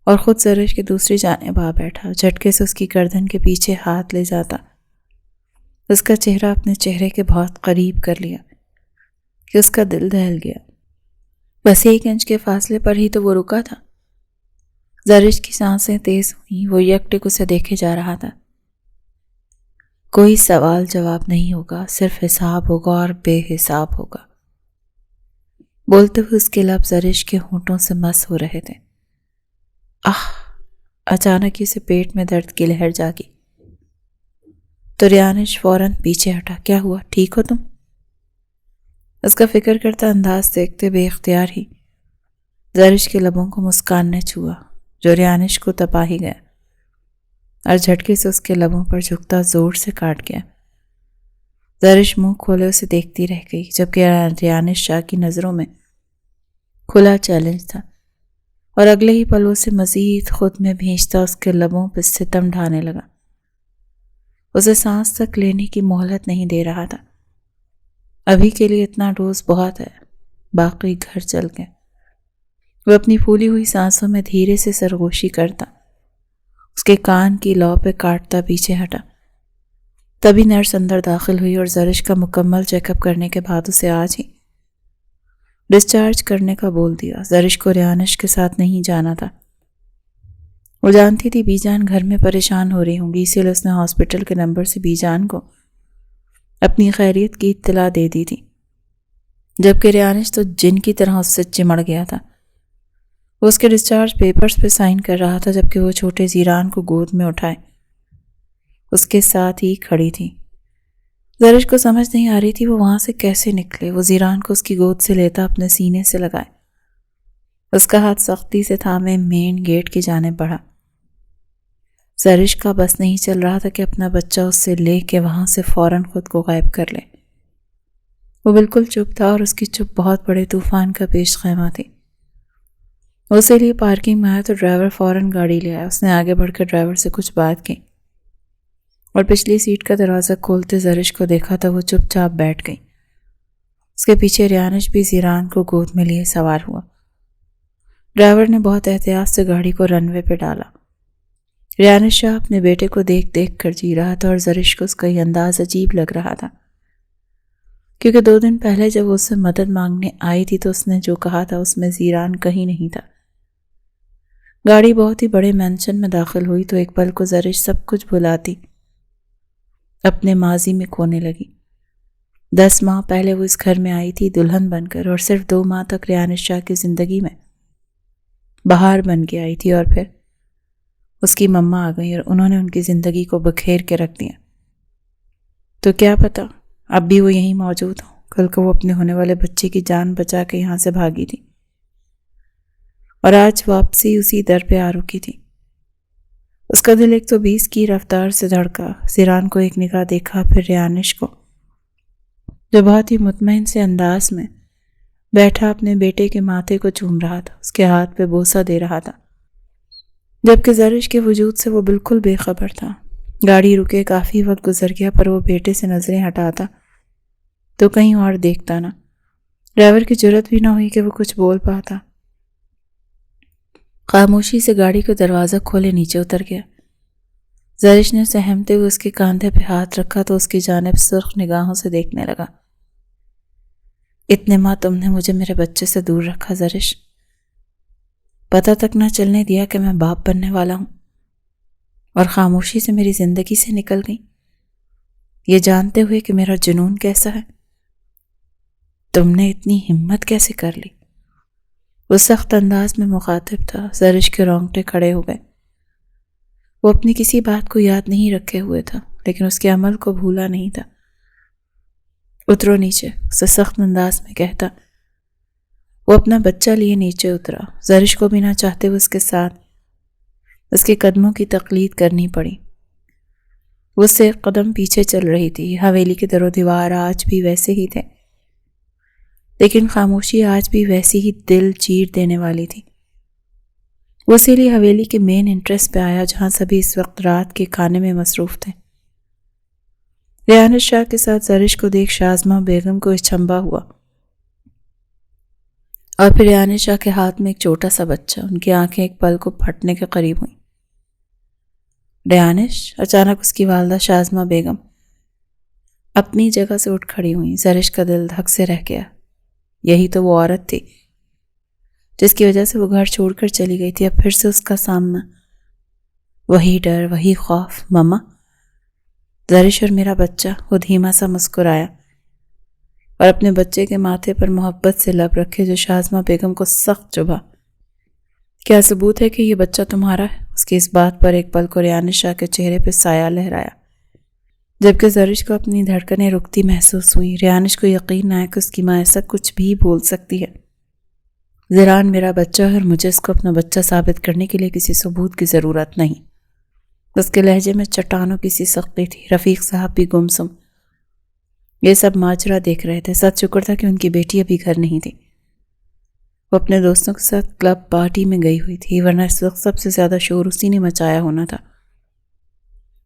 اور خود زرش کی دوسری جانب آ بیٹھا۔ جھٹکے سے اس کی گردن کے پیچھے ہاتھ لے جاتا، اس کا چہرہ اپنے چہرے کے بہت قریب کر لیا کہ اس کا دل دہل گیا۔ بس 1 انچ کے فاصلے پر ہی تو وہ رکا تھا۔ زرش کی سانسیں تیز ہوئیں، وہ یکٹک اسے دیکھے جا رہا تھا۔ کوئی سوال جواب نہیں ہوگا، صرف حساب ہوگا اور بے حساب ہوگا۔ بولتے ہوئے اس کے لب زرش کے ہونٹوں سے مس ہو رہے تھے۔ آہ! اچانک اسے پیٹ میں درد کی لہر جاگی تو ریانش فوراً پیچھے ہٹا۔ کیا ہوا؟ ٹھیک ہو تم؟ اس کا فکر کرتا انداز دیکھتے بے اختیار ہی زرش کے لبوں کو مسکان نے چھوا جو ریانش کو تپا ہی گیا اور جھٹکے سے اس کے لبوں پر جھکتا زور سے کاٹ گیا۔ زرش منہ کھولے اسے دیکھتی رہ گئی جبکہ ریانش شاہ کی نظروں میں کھلا چیلنج تھا اور اگلے ہی پل اسے مزید خود میں بھینچتا اس کے لبوں پہ ستم ڈھانے لگا۔ اسے سانس تک لینے کی مہلت نہیں دے رہا تھا۔ ابھی کے لیے اتنا ڈوز بہت ہے، باقی گھر چل گئے۔ وہ اپنی پھولی ہوئی سانسوں میں دھیرے سے سرگوشی کرتا، اس کے کان کی لو پہ کاٹتا پیچھے ہٹا۔ تبھی نرس اندر داخل ہوئی اور زرش کا مکمل چیک اپ کرنے کے بعد اسے آج ہی ڈسچارج کرنے کا بول دیا۔ زرش کو ریانش کے ساتھ نہیں جانا تھا۔ وہ جانتی تھی بی جان گھر میں پریشان ہو رہی ہوں گی، اسی لیے اس نے ہاسپٹل کے نمبر سے بی جان کو اپنی خیریت کی اطلاع دے دی تھی، جبکہ ریانش تو جن کی طرح اس سے چمڑ گیا تھا۔ وہ اس کے ڈسچارج پیپرز پہ سائن کر رہا تھا جبکہ وہ چھوٹے زیران کو گود میں اٹھائے اس کے ساتھ ہی کھڑی تھی۔ زرش کو سمجھ نہیں آ رہی تھی وہ وہاں سے کیسے نکلے۔ وہ زیران کو اس کی گود سے لیتا اپنے سینے سے لگائے، اس کا ہاتھ سختی سے تھامے مین گیٹ کی جانب بڑھا۔ زرش کا بس نہیں چل رہا تھا کہ اپنا بچہ اس سے لے کے وہاں سے فوراً خود کو غائب کر لے۔ وہ بالکل چپ تھا اور اس کی چپ بہت بڑے طوفان کا پیش خیمہ تھی۔ وہ اسی لیے پارکنگ میں آیا تو ڈرائیور فوراً گاڑی لے آیا۔ اس نے آگے بڑھ کر ڈرائیور سے کچھ بات کی اور پچھلی سیٹ کا دروازہ کھولتے زرش کو دیکھا تو وہ چپ چاپ بیٹھ گئی۔ اس کے پیچھے ریانش بھی زیران کو گود میں لیے سوار ہوا۔ ڈرائیور نے بہت احتیاط سے گاڑی کو رن وے پہ ڈالا۔ ریانش شاہ اپنے بیٹے کو دیکھ دیکھ کر جی رہا تھا اور زرش کو اس کا یہ انداز عجیب لگ رہا تھا، کیونکہ 2 دن پہلے جب وہ اس سے مدد مانگنے آئی تھی تو اس نے جو کہا تھا اس میں زیران کہیں نہیں تھا۔ گاڑی بہت ہی بڑے مینشن میں داخل ہوئی تو ایک پل کو زرش سب کچھ بھلاتی اپنے ماضی میں کھونے لگی۔ 10 ماہ پہلے وہ اس گھر میں آئی تھی دلہن بن کر، اور صرف 2 ماہ تک ریانش شاہ کی زندگی میں بہار بن کے آئی تھی، اور پھر اس کی مما آ گئی اور انہوں نے ان کی زندگی کو بکھیر کے رکھ دیا۔ تو کیا پتا اب بھی وہ یہیں موجود ہوں۔ کل کو وہ اپنے ہونے والے بچے کی جان بچا کے یہاں سے بھاگی تھی اور آج واپسی اسی در پہ آ رکی تھی۔ اس کا دل 120 کی رفتار سے دھڑکا۔ زیران کو ایک نگاہ دیکھا، پھر ریانش کو جو بہت ہی مطمئن سے انداز میں بیٹھا اپنے بیٹے کے ماتھے کو چوم رہا تھا، اس کے ہاتھ پہ بوسہ دے رہا تھا، جبکہ زرش کے وجود سے وہ بالکل بے خبر تھا۔ گاڑی رکے کافی وقت گزر گیا پر وہ بیٹے سے نظریں ہٹاتا تو کہیں اور دیکھتا نہ۔ ڈرائیور کی جرت بھی نہ ہوئی کہ وہ کچھ بول پاتا۔ خاموشی سے گاڑی کو دروازہ کھولے نیچے اتر گیا۔ زرش نے سہمتے ہوئے اس کے کاندھے پہ ہاتھ رکھا تو اس کی جانب سرخ نگاہوں سے دیکھنے لگا۔ اتنے ماہ تم نے مجھے میرے بچے سے دور رکھا زرش، پتہ تک نہ چلنے دیا کہ میں باپ بننے والا ہوں، اور خاموشی سے میری زندگی سے نکل گئی، یہ جانتے ہوئے کہ میرا جنون کیسا ہے۔ تم نے اتنی ہمت کیسے کر لی؟ وہ سخت انداز میں مخاطب تھا۔ زرش کے رونگٹے کھڑے ہو گئے۔ وہ اپنی کسی بات کو یاد نہیں رکھے ہوئے تھا لیکن اس کے عمل کو بھولا نہیں تھا۔ اترو نیچے، اسے سخت انداز میں کہتا وہ اپنا بچہ لیے نیچے اترا۔ زرش کو بھی نہ چاہتے ہوئے اس کے ساتھ اس کے قدموں کی تقلید کرنی پڑی۔ وہ اس سے ایک قدم پیچھے چل رہی تھی۔ حویلی کے در و دیوار آج بھی ویسے ہی تھے لیکن خاموشی آج بھی ویسی ہی دل چیر دینے والی تھی۔ وہ اسی لیے حویلی کے مین انٹرسٹ پہ آیا جہاں سبھی اس وقت رات کے کھانے میں مصروف تھے۔ ریانش شاہ کے ساتھ زرش کو دیکھ شازمہ بیگم کو اچھمبا ہوا اور پھر ریانش شاہ کے ہاتھ میں ایک چھوٹا سا بچہ۔ ان کی آنکھیں ایک پل کو پھٹنے کے قریب ہوئیں۔ ریانش، اچانک اس کی والدہ شازمہ بیگم اپنی جگہ سے اٹھ کھڑی ہوئیں۔ زرش کا دل دھک سے رہ گیا۔ یہی تو وہ عورت تھی جس کی وجہ سے وہ گھر چھوڑ کر چلی گئی تھی۔ اب پھر سے اس کا سامنا، وہی ڈر، وہی خوف۔ مما، زرش اور میرا بچہ۔ وہ دھیما سا مسکرایا اور اپنے بچے کے ماتھے پر محبت سے لب رکھے جو شازمہ بیگم کو سخت چبھا۔ کیا ثبوت ہے کہ یہ بچہ تمہارا ہے؟ اس کی اس بات پر ایک پل کو ریانش شاہ کے چہرے پہ سایہ لہرایا، جبکہ زرش کو اپنی دھڑکنیں رکتی محسوس ہوئی۔ ریانش کو یقین نہ آیا کہ اس کی ماں ایسا کچھ بھی بول سکتی ہے۔ زیران میرا بچہ ہے اور مجھے اس کو اپنا بچہ ثابت کرنے کے لیے کسی ثبوت کی ضرورت نہیں۔ اس کے لہجے میں چٹانوں کی سی سختی تھی۔ رفیق صاحب بھی گمسم یہ سب ماجرا دیکھ رہے تھے۔ سچ شکر تھا کہ ان کی بیٹی ابھی گھر نہیں تھی، وہ اپنے دوستوں کے ساتھ کلب پارٹی میں گئی ہوئی تھی، ورنہ اس وقت سب سے زیادہ شور اسی نے مچایا ہونا تھا۔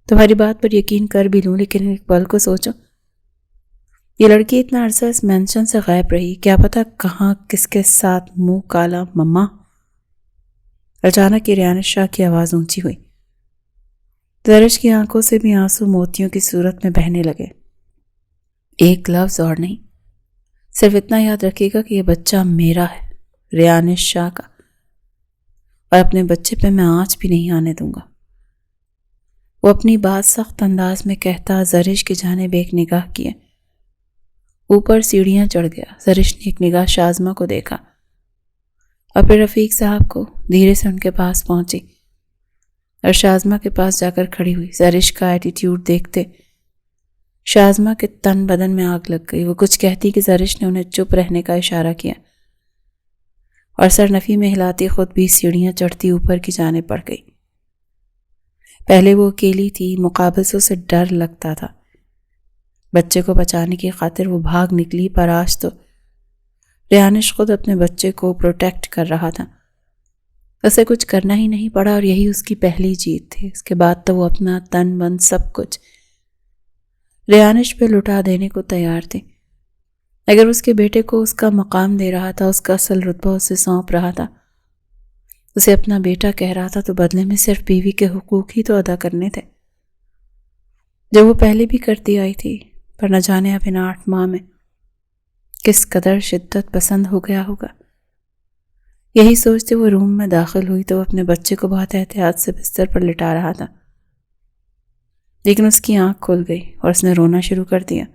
تمہاری بات پر یقین کر بھی لوں، لیکن ایک پل کو سوچو، یہ لڑکی اتنا عرصہ اس مینشن سے غائب رہی، کیا پتا کہاں کس کے ساتھ منہ کالا مما۔ اچانک یہ ریانش شاہ کی آواز اونچی ہوئی۔ زرش کی آنکھوں سے بھی آنسو موتیوں کی صورت میں بہنے لگے۔ ایک لفظ اور نہیں، صرف اتنا یاد رکھے گا کہ یہ بچہ میرا ہے، ریانش شاہ کا، اور اپنے بچے پہ میں آنچ بھی نہیں آنے دوں گا۔ وہ اپنی بات سخت انداز میں کہتا زرش کی جانب ایک نگاہ کیے، اوپر سیڑھیاں چڑھ گیا۔ زرش نے ایک نگاہ شازمہ کو دیکھا اور پھر رفیق صاحب کو، دھیرے سے ان کے پاس پہنچی اور شازمہ کے پاس جا کر کھڑی ہوئی۔ زرش کا ایٹیٹیوڈ دیکھتے شازمہ کے تن بدن میں آگ لگ گئی۔ وہ کچھ کہتی کہ زرش نے انہیں چپ رہنے کا اشارہ کیا اور سر نفی میں ہلاتی خود بھی سیڑھیاں چڑھتی اوپر کی جانب بڑھ گئی۔ پہلے وہ اکیلی تھی، مقابل سے اسے ڈر لگتا تھا۔ بچے کو بچانے کی خاطر وہ بھاگ نکلی، پر آج تو ریانش خود اپنے بچے کو پروٹیکٹ کر رہا تھا۔ اسے کچھ کرنا ہی نہیں پڑا اور یہی اس کی پہلی جیت تھی۔ اس کے بعد تو وہ اپنا تن من سب کچھ ریانش پہ لٹا دینے کو تیار تھی۔ اگر اس کے بیٹے کو اس کا مقام دے رہا تھا، اس کا اصل رتبہ اسے سونپ رہا تھا، اسے اپنا بیٹا کہہ رہا تھا، تو بدلے میں صرف بیوی کے حقوق ہی تو ادا کرنے تھے جو وہ پہلے بھی کرتی آئی تھی۔ پر نہ جانے اب ان 8 ماہ میں کس قدر شدت پسند ہو گیا ہوگا۔ یہی سوچتے وہ روم میں داخل ہوئی تو وہ اپنے بچے کو بہت احتیاط سے بستر پر لٹا رہا تھا، لیکن اس کی آنکھ کھل گئی اور اس نے رونا شروع کر دیا۔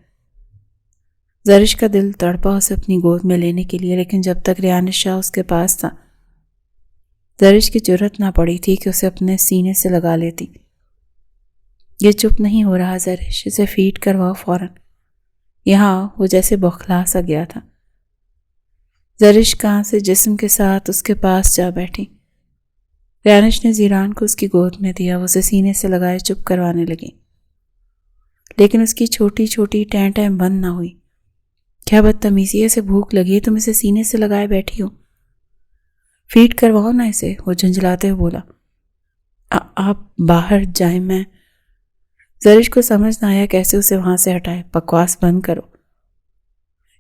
زرش کا دل تڑپا اسے اپنی گود میں لینے کے لیے، لیکن جب تک ریانش شاہ اس کے پاس تھا، زرش کی جرأت نہ پڑی تھی کہ اسے اپنے سینے سے لگا لیتی۔ یہ چپ نہیں ہو رہا زرش، اسے فیڈ کرواؤ فوراً۔ یہاں وہ جیسے بوکھلا سا گیا تھا۔ زرش کان سے جسم کے ساتھ اس کے پاس جا بیٹھی۔ ریانش نے زیران کو اس کی گود میں دیا، وہ اسے سینے سے لگائے چپ کروانے لگی، لیکن اس کی چھوٹی چھوٹی ٹیں بند نہ ہوئی۔ کیا بدتمیزی ہے، اسے بھوک لگی ہے، تم اسے سینے سے لگائے بیٹھی ہو، فیڈ کرواؤ نا اسے، وہ جھنجھلاتے ہوئے بولا۔ آپ باہر جائیں، میں زرش کو سمجھ نہ آیا کیسے اسے وہاں سے ہٹائے۔ بکواس بند کرو،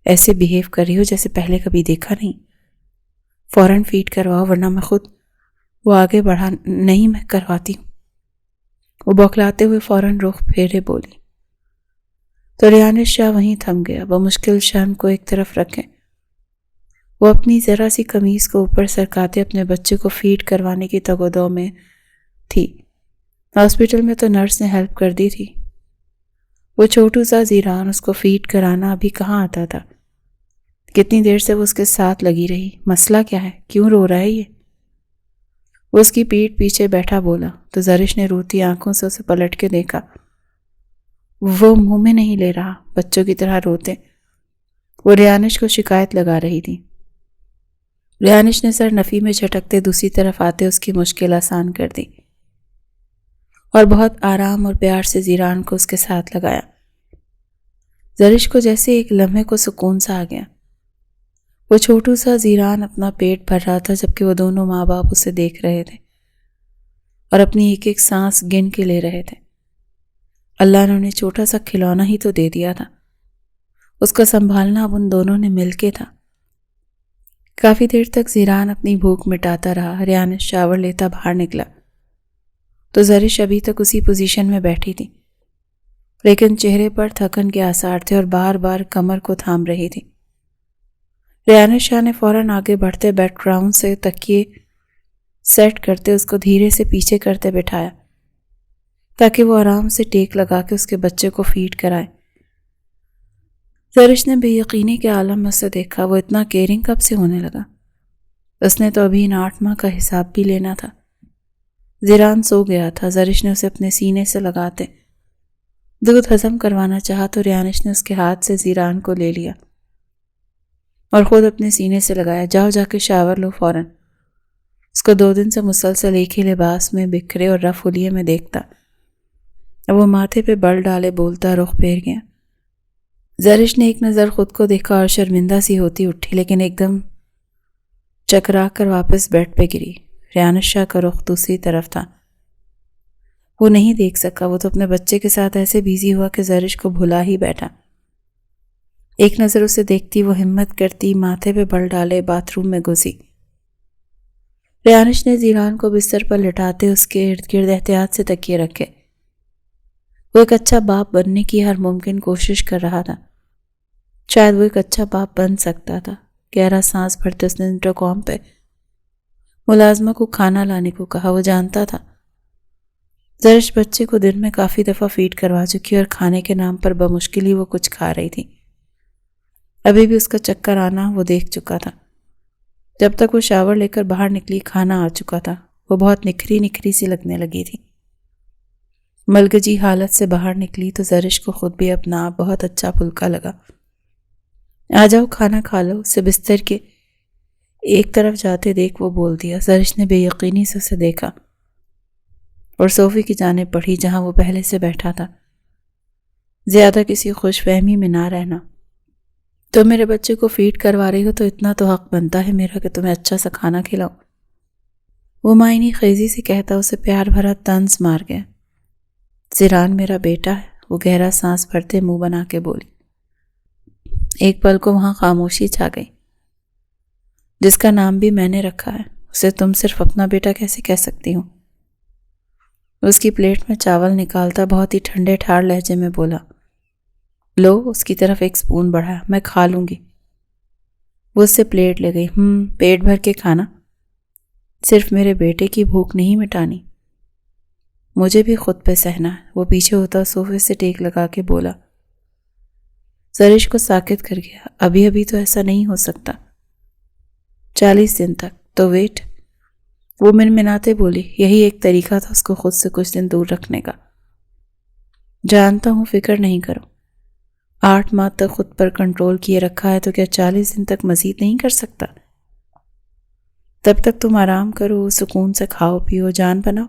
ایسے بیہیو کر رہی ہو جیسے پہلے کبھی دیکھا نہیں، فوراً فیڈ کرواؤ ورنہ میں خود۔ وہ آگے بڑھا، نہیں میں کرواتی ہوں، وہ بوکھلاتے ہوئے فوراً رخ پھیرے بولی۔ تو ریانش شاہ وہیں تھم گیا، وہ مشکل شرم کو ایک طرف رکھے، وہ اپنی ذرا سی قمیض کو اوپر سرکاتے اپنے بچے کو فیڈ کروانے کی تگ و دو میں تھی۔ ہاسپٹل میں تو نرس نے ہیلپ کر دی تھی، وہ چھوٹو سا زیران، اس کو فیڈ کرانا ابھی کہاں آتا تھا۔ کتنی دیر سے وہ اس کے ساتھ لگی رہی، مسئلہ کیا ہے، کیوں رو رہا ہے یہ؟ وہ اس کی پیٹھ پیچھے بیٹھا بولا تو زرش نے روتی آنکھوں سے اسے پلٹ کے دیکھا۔ وہ منہ میں نہیں لے رہا، بچوں کی طرح روتے۔ وہ ریانش کو شکایت لگا رہی تھی۔ ریانش نے سر نفی میں جھٹکتے دوسری طرف آتے اس کی مشکل آسان کر دی اور بہت آرام اور پیار سے زیران کو اس کے ساتھ لگایا۔ زرش کو جیسے ایک لمحے کو سکون سا آ گیا۔ وہ چھوٹو سا زیران اپنا پیٹ بھر رہا تھا، جبکہ وہ دونوں ماں باپ اسے دیکھ رہے تھے اور اپنی ایک ایک سانس گن کے لے رہے تھے۔ اللہ نے انہیں چھوٹا سا کھلونا ہی تو دے دیا تھا، اس کو سنبھالنا اب ان دونوں نے مل کے تھا۔ کافی دیر تک زیران اپنی بھوک مٹاتا رہا۔ ریانش شاور لیتا باہر نکلا تو زرش ابھی تک اسی پوزیشن میں بیٹھی تھی، لیکن چہرے پر تھکن کے آثار تھے اور بار بار کمر کو تھام رہی تھی۔ ریانش شاہ نے فوراً آگے بڑھتے بیک گراؤنڈ سے تکیے سیٹ کرتے اس کو دھیرے سے پیچھے کرتے بٹھایا تاکہ وہ آرام سے ٹیک لگا کے اس کے بچے کو فیڈ کرائے۔ زرش نے بے یقینی کے عالم میں اسے دیکھا، وہ اتنا کیئرنگ کب سے ہونے لگا؟ اس نے تو ابھی ان 8 ماہ کا حساب بھی لینا تھا۔ زیران سو گیا تھا۔ زرش نے اسے اپنے سینے سے لگاتے دودھ ہضم کروانا چاہا تو ریانش نے اس کے ہاتھ سے زیران کو لے لیا اور خود اپنے سینے سے لگایا۔ جاؤ جا کے شاور لو فوراً۔ اس کو 2 دن سے مسلسل ایک ہی لباس میں بکھرے اور رف حلیے میں دیکھتا۔ اب وہ ماتھے پہ بل ڈالے بولتا رخ پھیر گیا۔ زرش نے ایک نظر خود کو دیکھا اور شرمندہ سی ہوتی اٹھی، لیکن ایک دم چکرا کر واپس بیڈ پہ گری۔ ریانش شاہ کا رخ دوسری طرف تھا۔ وہ نہیں دیکھ سکا، وہ تو اپنے بچے کے ساتھ ایسے بیزی ہوا کہ زرش کو بھلا ہی بیٹھا۔ ایک نظر اسے دیکھتی وہ ہمت کرتی ماتھے پہ بل ڈالے باتھ روم میں گھسی۔ ریانش نے زیران کو بستر پر لٹاتے اس کے ارد گرد احتیاط سے تکیے رکھے۔ وہ ایک اچھا باپ بننے کی ہر ممکن کوشش کر رہا تھا۔ شاید وہ ایک اچھا باپ بن سکتا تھا۔ گہرا سانس بھرتے اس نے انٹرکام پہ ملازمہ کو کھانا لانے کو کہا۔ وہ جانتا تھا زرش بچے کو دن میں کافی دفعہ فیڈ کروا چکی اور کھانے کے نام پر بمشکل ہی وہ کچھ کھا رہی تھی۔ ابھی بھی اس کا چکر آنا وہ دیکھ چکا تھا۔ جب تک وہ شاور لے کر باہر نکلی کھانا آ چکا تھا۔ وہ بہت نکھری سی لگنے لگی تھی۔ ملگجی حالت سے باہر نکلی تو زرش کو خود بھی اپنا آپ بہت اچھا پھلکا لگا۔ آ جاؤ کھانا کھا لو، اسے بستر کے ایک طرف جاتے دیکھ وہ بول دیا۔ زرش نے بے یقینی سے اسے دیکھا اور صوفے کی جانب بڑھی جہاں وہ پہلے سے بیٹھا تھا۔ زیادہ کسی خوش فہمی میں نہ رہنا۔ تم میرے بچے کو فیڈ کروا رہی ہو تو اتنا تو حق بنتا ہے میرا کہ تمہیں اچھا سا کھانا کھلاؤ۔ وہ معنی خیزی سے کہتا اسے پیار بھرا طنز مار گیا۔ زیران میرا بیٹا ہے، وہ گہرا سانس بھرتے منہ بنا کے بولی۔ ایک پل کو وہاں خاموشی چھا گئی۔ جس کا نام بھی میں نے رکھا ہے اسے تم صرف اپنا بیٹا کیسے کہہ سکتی ہوں؟ اس کی پلیٹ میں چاول نکالتا بہت ہی ٹھنڈے ٹھار لہجے میں بولا۔ لو، اس کی طرف ایک سپون بڑھایا، میں کھا لوں گی۔ وہ اس سے پلیٹ لے گئی۔ پیٹ بھر کے کھانا، صرف میرے بیٹے کی بھوک نہیں مٹانی، مجھے بھی خود پہ سہنا ہے۔ وہ پیچھے ہوتا صوفے سے ٹیک لگا کے بولا۔ زرش کو ساکت کر گیا۔ ابھی تو ایسا نہیں ہو سکتا۔ 40 دن تک تو ویٹ۔ وہ منمناتے بولی۔ یہی ایک طریقہ تھا اس کو خود سے کچھ دن دور رکھنے کا۔ جانتا ہوں، فکر نہیں کرو۔ 8 ماہ تک خود پر کنٹرول کیے رکھا ہے تو کیا 40 دن تک مزید نہیں کر سکتا؟ تب تک تم آرام کرو، سکون سے کھاؤ پیو، جان بناؤ۔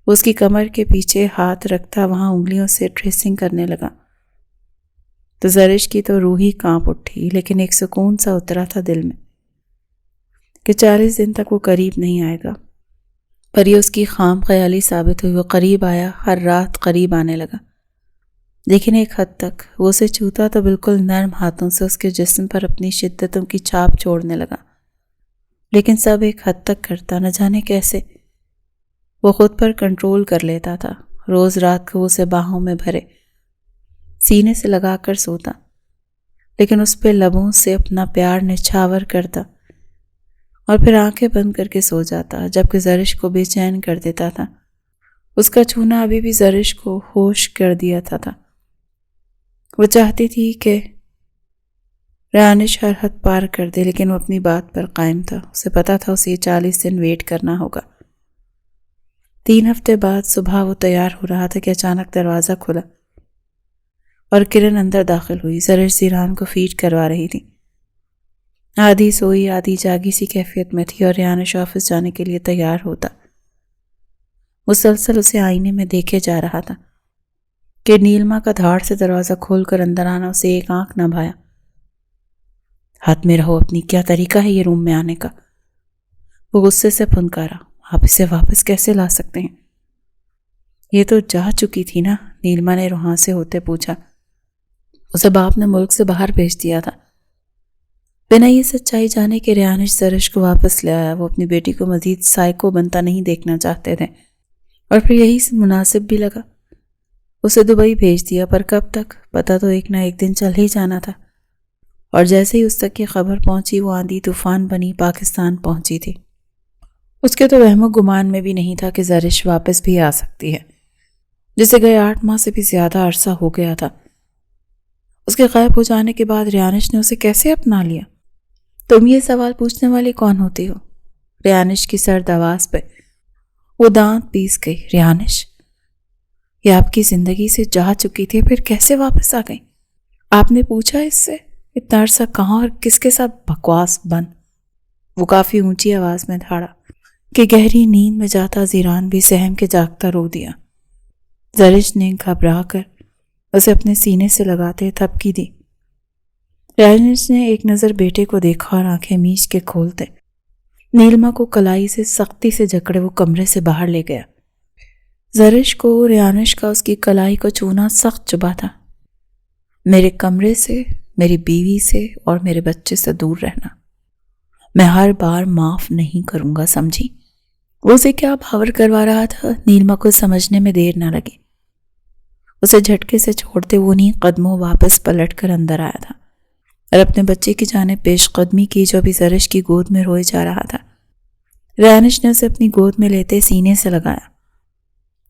اس کی کمر کے پیچھے ہاتھ رکھتا وہاں انگلیوں سے ٹریسنگ کرنے لگا تو زرش کی تو روح ہی کانپ اٹھی، لیکن ایک سکون سا اترا تھا دل میں کہ 40 دن تک وہ قریب نہیں آئے گا۔ پر یہ اس کی خام خیالی ثابت ہوئی۔ وہ قریب آیا، ہر رات قریب آنے لگا، لیکن ایک حد تک وہ اسے چھوتا تو بالکل نرم ہاتھوں سے اس کے جسم پر اپنی شدتوں کی چھاپ چھوڑنے لگا، لیکن سب ایک حد تک کرتا، نہ جانے کیسے وہ خود پر کنٹرول کر لیتا تھا۔ روز رات کو اسے باہوں میں بھرے سینے سے لگا کر سوتا، لیکن اس پہ لبوں سے اپنا پیار نچھاور کرتا اور پھر آنکھیں بند کر کے سو جاتا، جبکہ زرش کو بے چین کر دیتا تھا۔ اس کا چھونا ابھی بھی زرش کو ہوش کر دیا تھا۔ وہ چاہتی تھی کہ ریانش ہر حد پار کر دے، لیکن وہ اپنی بات پر قائم تھا۔ اسے پتا تھا اسے 40 دن ویٹ کرنا ہوگا۔ 3 ہفتے بعد صبح وہ تیار ہو رہا تھا کہ اچانک دروازہ کھلا اور کرن اندر داخل ہوئی۔ زرش زیران کو فیڈ کروا رہی تھی۔ آدھی سوئی آدھی جاگی سی کیفیت میں تھی اور ریانش آفس جانے کے لیے تیار ہوتا مسلسل اسے آئینے میں دیکھے جا رہا تھا کہ نیلما کا دھاڑ سے دروازہ کھول کر اندر آنا اسے ایک آنکھ نہ بھایا۔ ہاتھ میں رہو اپنی، کیا طریقہ ہے یہ روم میں آنے کا؟ وہ غصے سے پھنکارا۔ آپ اسے واپس کیسے لا سکتے ہیں؟ یہ تو جا چکی تھی نا؟ نیلما نے روحاں سے ہوتے پوچھا۔ اسے باپ نے ملک سے باہر بھیج دیا تھا۔ بنا یہ سچائی جانے کہ ریانش زرش کو واپس لے آیا۔ وہ اپنی بیٹی کو مزید سائیکو بنتا نہیں دیکھنا چاہتے تھے اور پھر یہی مناسب بھی لگا۔ اسے دبئی بھیج دیا، پر کب تک؟ پتہ تو ایک نہ ایک دن چل ہی جانا تھا، اور جیسے ہی اس تک یہ خبر پہنچی وہ آندھی طوفان بنی پاکستان پہنچی تھی۔ اس کے تو وہم و گمان میں بھی نہیں تھا کہ زرش واپس بھی آ سکتی ہے، جسے گئے 8 ماہ سے بھی زیادہ عرصہ ہو گیا تھا۔ اس کے غائب ہو جانے کے بعد ریانش نے اسے کیسے اپنا لیا؟ تم یہ سوال پوچھنے والی کون ہوتی ہو؟ ریانش کی سرد آواز پہ وہ دانت پیس گئی۔ ریانش، یہ آپ کی زندگی سے جا چکی تھی، پھر کیسے واپس آ گئی؟ آپ نے پوچھا اس سے اتنا عرصہ کہاں اور کس کے ساتھ بکواس بند؟ وہ کافی اونچی آواز میں دھاڑا کہ گہری نیند میں جاتا زیران بھی سہم کے جاگتا رو دیا۔ زرش نے گھبرا کر اسے اپنے سینے سے لگاتے تھپکی دی۔ ریانش نے ایک نظر بیٹے کو دیکھا اور آنکھیں میچ کے کھولتے نیلما کو کلائی سے سختی سے جکڑے وہ کمرے سے باہر لے گیا۔ زرش کو ریانش کا اس کی کلائی کو چھونا سخت چبھا تھا۔ میرے کمرے سے، میری بیوی سے اور میرے بچے سے دور رہنا۔ میں ہر بار معاف نہیں کروں گا، سمجھی؟ وہ اسے کیا بھاور کروا رہا تھا نیلما کو سمجھنے میں دیر نہ لگی۔ اسے جھٹکے سے چھوڑتے وہ انہیں قدموں واپس پلٹ کر اندر آیا تھا اور اپنے بچے کی جانب پیش قدمی کی جو ابھی زرش کی گود میں روئے جا رہا تھا۔ ریانش نے اسے اپنی گود میں لیتے سینے سے لگایا۔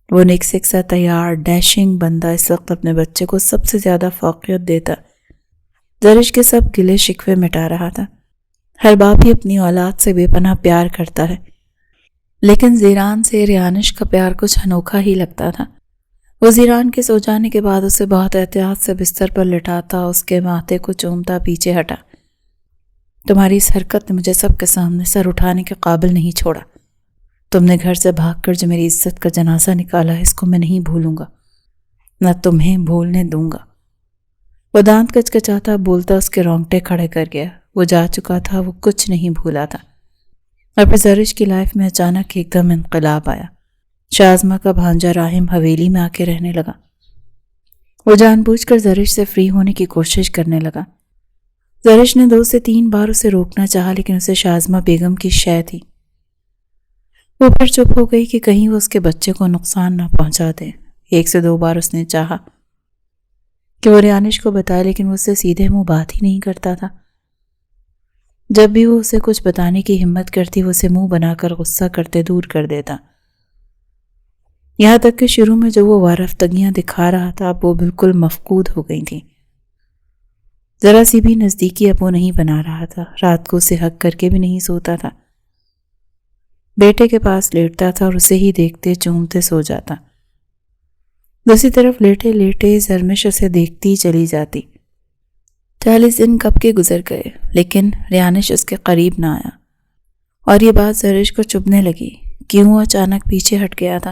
وہ نکسک سا تیار ڈیشنگ بندہ اس وقت اپنے بچے کو سب سے زیادہ فوقیت دیتا، زرش کے سب گلے شکوے مٹا رہا تھا۔ ہر باپ ہی اپنی اولاد سے بے پناہ پیار کرتا ہے، لیکن زیران سے ریانش کا پیار کچھ انوکھا ہی لگتا تھا۔ وہ زیران کے سو جانے کے بعد اسے بہت احتیاط سے بستر پر لٹاتا، اس کے ماتھے کو چومتا پیچھے ہٹا۔ تمہاری اس حرکت نے مجھے سب کے سامنے سر اٹھانے کے قابل نہیں چھوڑا۔ تم نے گھر سے بھاگ کر جو میری عزت کا جنازہ نکالا ہے، اس کو میں نہیں بھولوں گا، نہ تمہیں بھولنے دوں گا۔ وہ دانت کچکچاتا بولتا اس کے رونگٹے کھڑے کر گیا۔ وہ جا چکا تھا، وہ کچھ نہیں بھولا تھا۔ اور پھر زرش کی لائف میں اچانک ایک دم انقلاب آیا۔ شازمہ کا بھانجا راہم حویلی میں آ کے رہنے لگا۔ وہ جان بوجھ کر زرش سے فری ہونے کی کوشش کرنے لگا۔ زرش نے 2 سے 3 بار اسے روکنا چاہا، لیکن اسے شازمہ بیگم کی شے تھی۔ وہ پھر چپ ہو گئی کہ کہیں وہ اس کے بچے کو نقصان نہ پہنچا دے۔ 1 سے 2 بار اس نے چاہا کہ وہ ریانش کو بتائے، لیکن وہ اس سے سیدھے منہ بات ہی نہیں کرتا تھا۔ جب بھی وہ اسے کچھ بتانے کی ہمت کرتی، وہ اسے منہ بنا کر غصہ کرتے دور کر دیتا۔ یہاں تک کہ شروع میں جو وہ وارفتگیاں دکھا رہا تھا، اب وہ بالکل مفقود ہو گئی تھیں۔ ذرا سی بھی نزدیکی اب وہ نہیں بنا رہا تھا۔ رات کو اسے حق کر کے بھی نہیں سوتا تھا۔ بیٹے کے پاس لیٹتا تھا اور اسے ہی دیکھتے چومتے سو جاتا۔ دوسری طرف لیٹے لیٹے زرمش اسے دیکھتی چلی جاتی۔ 40 دن کب کے گزر گئے، لیکن ریانش اس کے قریب نہ آیا، اور یہ بات زرش کو چبھنے لگی۔ کیوں اچانک پیچھے ہٹ گیا تھا؟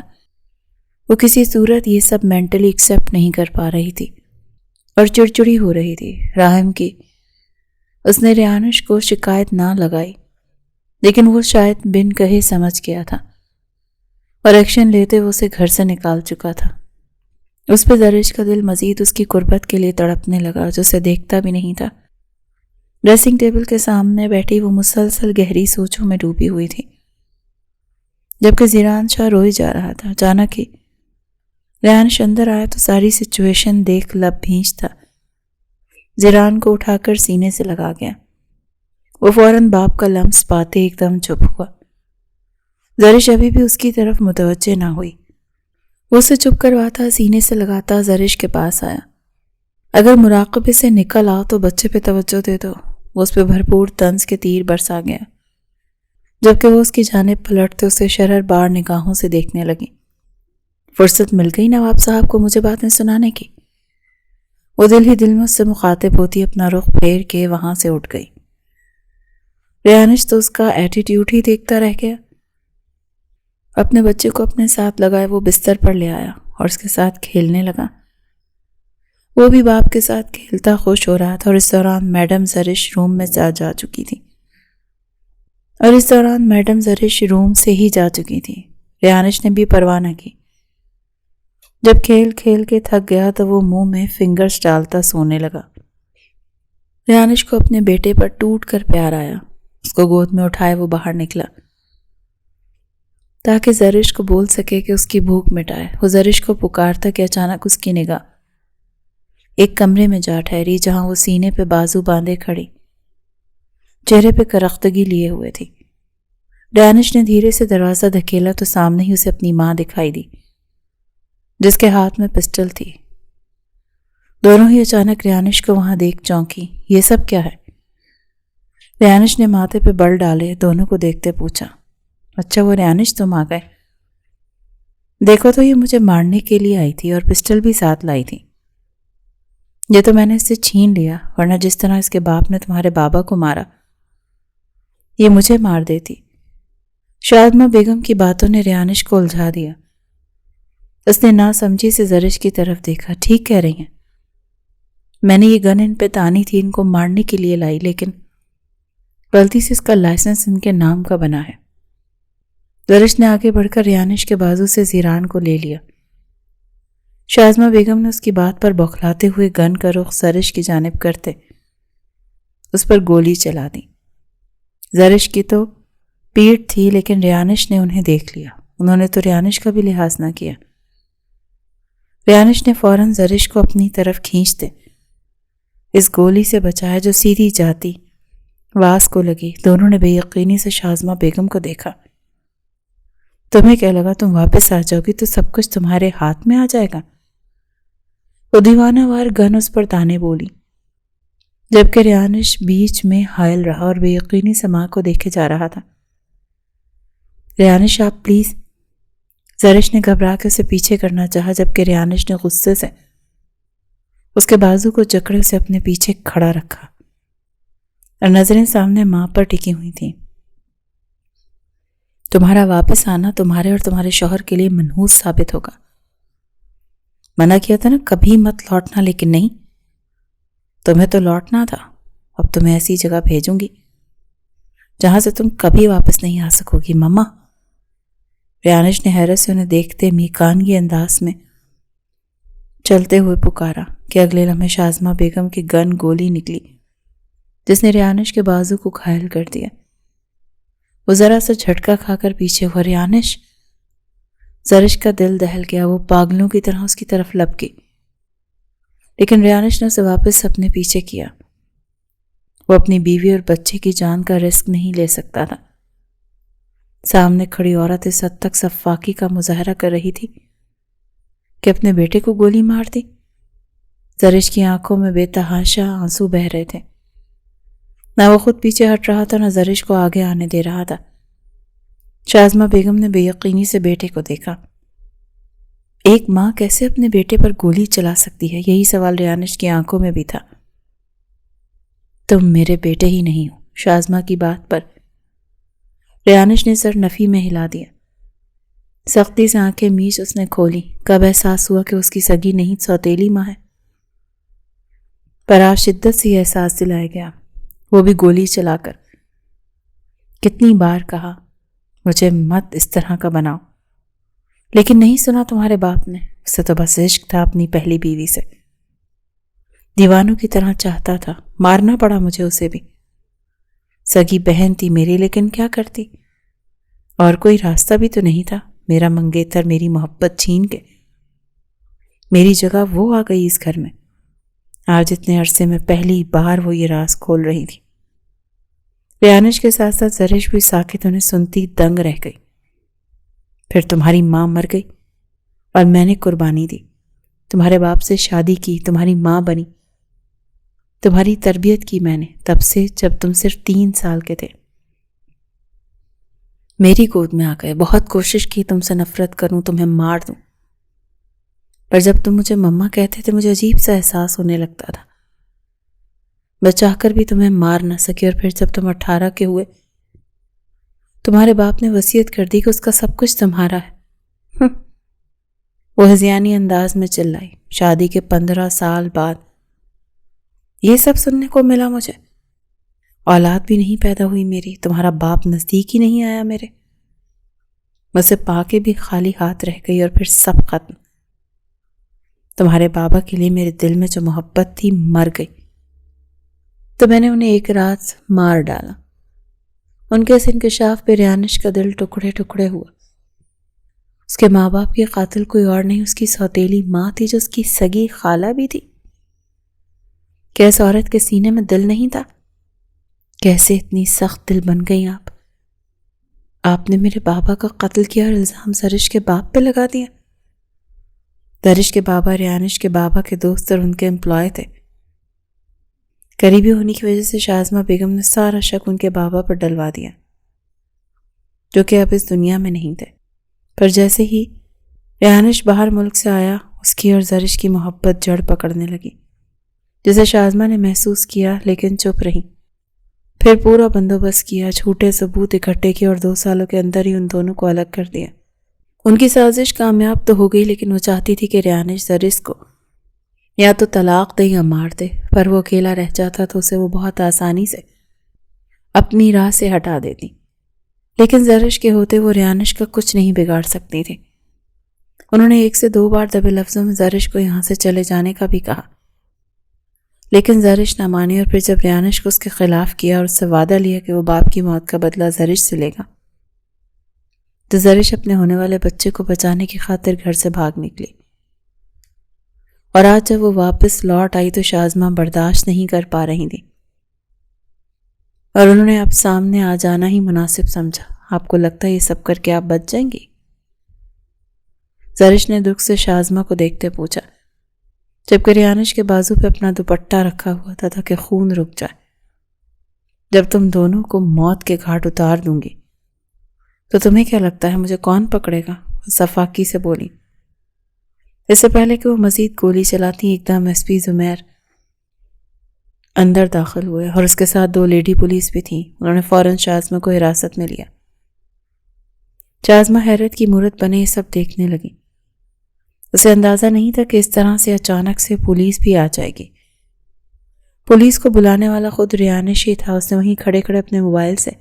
وہ کسی صورت یہ سب مینٹلی ایکسیپٹ نہیں کر پا رہی تھی اور چڑچڑی ہو رہی تھی۔ راہم کی اس نے ریانش کو شکایت نہ لگائی، لیکن وہ شاید بن کہے سمجھ گیا تھا اور ایکشن لیتے وہ اسے گھر سے نکال چکا تھا۔ اس پہ زرش کا دل مزید اس کی قربت کے لیے تڑپنے لگا، جو اسے دیکھتا بھی نہیں تھا۔ ڈریسنگ ٹیبل کے سامنے بیٹھی وہ مسلسل گہری سوچوں میں ڈوبی ہوئی تھی، جبکہ زیران شاہ روئے جا رہا تھا۔ اچانک ہی ریانش اندر آیا تو ساری سچویشن دیکھ لب بھینچ تھا۔ زیران کو اٹھا کر سینے سے لگا گیا۔ وہ فوراً باپ کا لمس پاتے ایک دم چپ ہوا۔ زرش ابھی بھی اس کی طرف متوجہ نہ ہوئی۔ وہ اسے چپ کرواتا، سینے سے لگاتا زرش کے پاس آیا۔ اگر مراقبے سے نکل آؤ تو بچے پہ توجہ دے دو۔ وہ اس پہ بھرپور طنز کے تیر برسا گیا، جبکہ وہ اس کی جانب پلٹتے اسے شرر بار نگاہوں سے دیکھنے لگی۔ فرصت مل گئی نواب صاحب کو مجھے باتیں سنانے کی۔ وہ دل ہی دل میں اس سے مخاطب ہوتی اپنا رخ پھیر کے وہاں سے اٹھ گئی۔ ریانش تو اس کا ایٹیٹیوڈ ہی دیکھتا رہ گیا۔ اپنے بچے کو اپنے ساتھ لگائے وہ بستر پر لے آیا اور اس کے ساتھ کھیلنے لگا۔ وہ بھی باپ کے ساتھ کھیلتا خوش ہو رہا تھا، اور اس دوران میڈم زرش روم میں جا چکی تھی۔ ریانش نے بھی پرواہ نہ کی۔ جب کھیل کھیل کے تھک گیا تو وہ منہ میں فنگرز ڈالتا سونے لگا۔ ریانش کو اپنے بیٹے پر ٹوٹ کر پیار آیا۔ اس کو گود میں اٹھائے وہ باہر نکلا تاکہ زرش کو بول سکے کہ اس کی بھوک مٹائے۔ وہ زرش کو پکارتا کہ اچانک اس کی نگاہ ایک کمرے میں جا ٹھہری، جہاں وہ سینے پہ بازو باندھے کھڑی، چہرے پہ کرختگی لیے ہوئے تھی۔ ریانش نے دھیرے سے دروازہ دھکیلا تو سامنے ہی اسے اپنی ماں دکھائی دی، جس کے ہاتھ میں پسٹل تھی۔ دونوں ہی اچانک ریانش کو وہاں دیکھ چونکی۔ یہ سب کیا ہے؟ ریانش نے ماتھے پہ بل ڈالے دونوں کو دیکھتے پوچھا، اچھا وہ ریانش تم آ گئے؟ دیکھو تو یہ مجھے مارنے کے لیے آئی تھی اور پسٹل بھی ساتھ لائی تھی۔ یہ تو میں نے اس سے چھین لیا، ورنہ جس طرح اس کے باپ نے تمہارے بابا کو مارا یہ مجھے مار دیتی۔ شادمہ بیگم کی باتوں نے ریانش کو الجھا دیا۔ اس نے ناسمجھی سے زرش کی طرف دیکھا۔ ٹھیک کہہ رہی ہیں، میں نے یہ گن ان پہ تانی تھی، ان کو مارنے کے لیے لائی، لیکن غلطی سے اس کا لائسنس ان کے نام کا بنا ہے۔ زرش نے آگے بڑھ کر ریانش کے بازو سے زیران کو لے لیا۔ شازمہ بیگم نے اس کی بات پر بوکھلاتے ہوئے گن کا رخ زرش کی جانب کرتے اس پر گولی چلا دی۔ زرش کی تو پیٹھ تھی، لیکن ریانش نے انہیں دیکھ لیا۔ انہوں نے تو ریانش کا بھی لحاظ نہ کیا۔ ریانش نے فوراً زرش کو اپنی طرف کھینچتے اس گولی سے بچایا جو سیدھی جاتی واس کو لگی۔ دونوں نے بے یقینی سے شازمہ بیگم کو دیکھا۔ تمہیں کیا لگا تم واپس آ جاؤ گی تو سب کچھ تمہارے ہاتھ میں آ جائے گا؟ وہ دیوانہ وار گن اس پر تانے بولی، جبکہ ریانش بیچ میں حائل رہا اور بے یقینی سے ماں کو دیکھے جا رہا تھا۔ ریانش آپ پلیز، زرش نے گھبرا کے اسے پیچھے کرنا چاہا، جبکہ ریانش نے غصے سے اس کے بازو کو جکڑے اسے اپنے پیچھے کھڑا رکھا اور نظریں سامنے ماں پر ٹکی ہوئی تھیں۔ تمہارا واپس آنا تمہارے اور تمہارے شوہر کے لیے منحوس ثابت ہوگا۔ منع کیا تھا نا کبھی مت لوٹنا، لیکن نہیں، تمہیں تو لوٹنا تھا۔ اب تمہیں ایسی جگہ بھیجوں گی جہاں سے تم کبھی واپس نہیں آ سکو گی مما۔ ریانش نے حیرت سے انہیں دیکھتے میکانگی انداز میں چلتے ہوئے پکارا کہ اگلے لمحے شازمہ بیگم کی گن گولی نکلی جس نے ریانش کے بازو کو گھائل کر دیا۔ وہ ذرا سا جھٹکا کھا کر پیچھے ہوا۔ ریانش! زرش کا دل دہل گیا، وہ پاگلوں کی طرح اس کی طرف لپکی، لیکن ریانش نے اسے واپس اپنے پیچھے کیا۔ وہ اپنی بیوی اور بچے کی جان کا رسک نہیں لے سکتا تھا۔ سامنے کھڑی عورت اس حد تک سفاکی کا مظاہرہ کر رہی تھی کہ اپنے بیٹے کو گولی مار دی۔ زرش کی آنکھوں میں بے تحاشا آنسو بہہ رہے تھے۔ نہ وہ خود پیچھے ہٹ رہا تھا، نہ زرش کو آگے آنے دے رہا تھا۔ شازمہ بیگم نے بے یقینی سے بیٹے کو دیکھا۔ ایک ماں کیسے اپنے بیٹے پر گولی چلا سکتی ہے؟ یہی سوال ریانش کی آنکھوں میں بھی تھا۔ تم میرے بیٹے ہی نہیں ہو۔ شازمہ کی بات پر ریانش نے سر نفی میں ہلا دیا۔ سختی سے آنکھیں میچ اس نے کھولی۔ کب احساس ہوا کہ اس کی سگی نہیں سوتیلی ماں ہے؟ پر آج شدت سے یہ احساس دلایا گیا، وہ بھی گولی چلا کر۔ کتنی بار کہا مجھے مت اس طرح کا بناؤ، لیکن نہیں سنا تمہارے باپ نے۔ اسے تو بس عشق تھا اپنی پہلی بیوی سے، دیوانوں کی طرح چاہتا تھا۔ مارنا پڑا مجھے اسے بھی، سگی بہن تھی میری، لیکن کیا کرتی؟ اور کوئی راستہ بھی تو نہیں تھا۔ میرا منگیتر میری محبت چھین کے میری جگہ وہ آ گئی اس گھر میں۔ آج اتنے عرصے میں پہلی بار وہ یہ راز کھول رہی تھی۔ ریانش کے ساتھ ساتھ زرش بھی ساکت انہیں سنتی دنگ رہ گئی۔ پھر تمہاری ماں مر گئی اور میں نے قربانی دی، تمہارے باپ سے شادی کی، تمہاری ماں بنی، تمہاری تربیت کی میں نے، تب سے جب تم صرف 3 سال کے تھے میری گود میں آ گئے۔ بہت کوشش کی تم سے نفرت کروں، تمہیں مار دوں، پر جب تم مجھے مما کہتے تھے مجھے عجیب سا احساس ہونے لگتا تھا۔ میں چاہ کر بھی تمہیں مار نہ سکی، اور پھر جب تم 18 کے ہوئے تمہارے باپ نے وصیت کر دی کہ اس کا سب کچھ تمہارا ہے۔ وہ ہذیانی انداز میں چلائی۔ شادی کے 15 سال بعد یہ سب سننے کو ملا مجھے؟ اولاد بھی نہیں پیدا ہوئی میری، تمہارا باپ نزدیک ہی نہیں آیا میرے، اسے پا کے بھی خالی ہاتھ رہ گئی، اور پھر سب ختم۔ تمہارے بابا کے لیے میرے دل میں جو محبت تھی مر گئی، تو میں نے انہیں ایک رات مار ڈالا۔ ان کے اس انکشاف پہ ریانش کا دل ٹکڑے ٹکڑے ہوا۔ اس کے ماں باپ کے قاتل کوئی اور نہیں، اس کی سوتیلی ماں تھی جو اس کی سگی خالہ بھی تھی۔ کیا اس عورت کے سینے میں دل نہیں تھا؟ کیسے اتنی سخت دل بن گئی آپ؟ آپ نے میرے بابا کا قتل کیا اور الزام زرش کے باپ پہ لگا دیا۔ زرش کے بابا ریانش کے بابا کے دوست اور ان کے امپلائی تھے۔ قریبی ہونے کی وجہ سے شازمہ بیگم نے سارا شک ان کے بابا پر ڈلوا دیا، جو کہ اب اس دنیا میں نہیں تھے۔ پر جیسے ہی ریحانش باہر ملک سے آیا، اس کی اور زرش کی محبت جڑ پکڑنے لگی، جسے شازمہ نے محسوس کیا لیکن چپ رہی۔ پھر پورا بندوبست کیا، جھوٹے ثبوت اکٹھے کیے اور 2 سالوں کے اندر ہی ان دونوں کو الگ کر دیا۔ ان کی سازش کامیاب تو ہو گئی، لیکن وہ چاہتی تھی کہ ریحانش زرش کو یا تو طلاق دے یا مار دے، پر وہ اکیلا رہ جاتا تو اسے وہ بہت آسانی سے اپنی راہ سے ہٹا دیتی۔ لیکن زرش کے ہوتے وہ ریحانش کا کچھ نہیں بگاڑ سکتی تھی۔ انہوں نے 1 سے 2 بار دبے لفظوں میں زرش کو یہاں سے چلے جانے کا بھی کہا، لیکن زرش نہ مانی، اور پھر جب ریحانش کو اس کے خلاف کیا اور اس سے وعدہ لیا کہ وہ باپ کی موت کا بدلہ زرش سے لے گا، تو زرش اپنے ہونے والے بچے کو بچانے کی خاطر گھر سے بھاگ نکلی۔ اور آج جب وہ واپس لوٹ آئی تو شازمہ برداشت نہیں کر پا رہی تھی، اور انہوں نے اب سامنے آ جانا ہی مناسب سمجھا۔ آپ کو لگتا ہے یہ سب کر کے آپ بچ جائیں گی؟ زرش نے دکھ سے شازمہ کو دیکھتے پوچھا، جبکہ ریحانش کے بازو پہ اپنا دوپٹہ رکھا ہوا تھا تاکہ خون رک جائے۔ جب تم دونوں کو موت کے گھاٹ اتار دوں گی تو تمہیں کیا لگتا ہے مجھے کون پکڑے گا؟ صفاقی سے بولی۔ اس سے پہلے کہ وہ مزید گولی چلاتی، ایک دم ایس پی زمیر اندر داخل ہوئے، اور اس کے ساتھ 2 لیڈی پولیس بھی تھیں۔ انہوں نے فوراً شازمہ کو حراست میں لیا۔ شازمہ حیرت کی مورت بنے یہ سب دیکھنے لگی۔ اسے اندازہ نہیں تھا کہ اس طرح سے اچانک سے پولیس بھی آ جائے گی۔ پولیس کو بلانے والا خود ریحانش ہی تھا۔ اس نے وہیں کھڑے کھڑے اپنے موبائل سے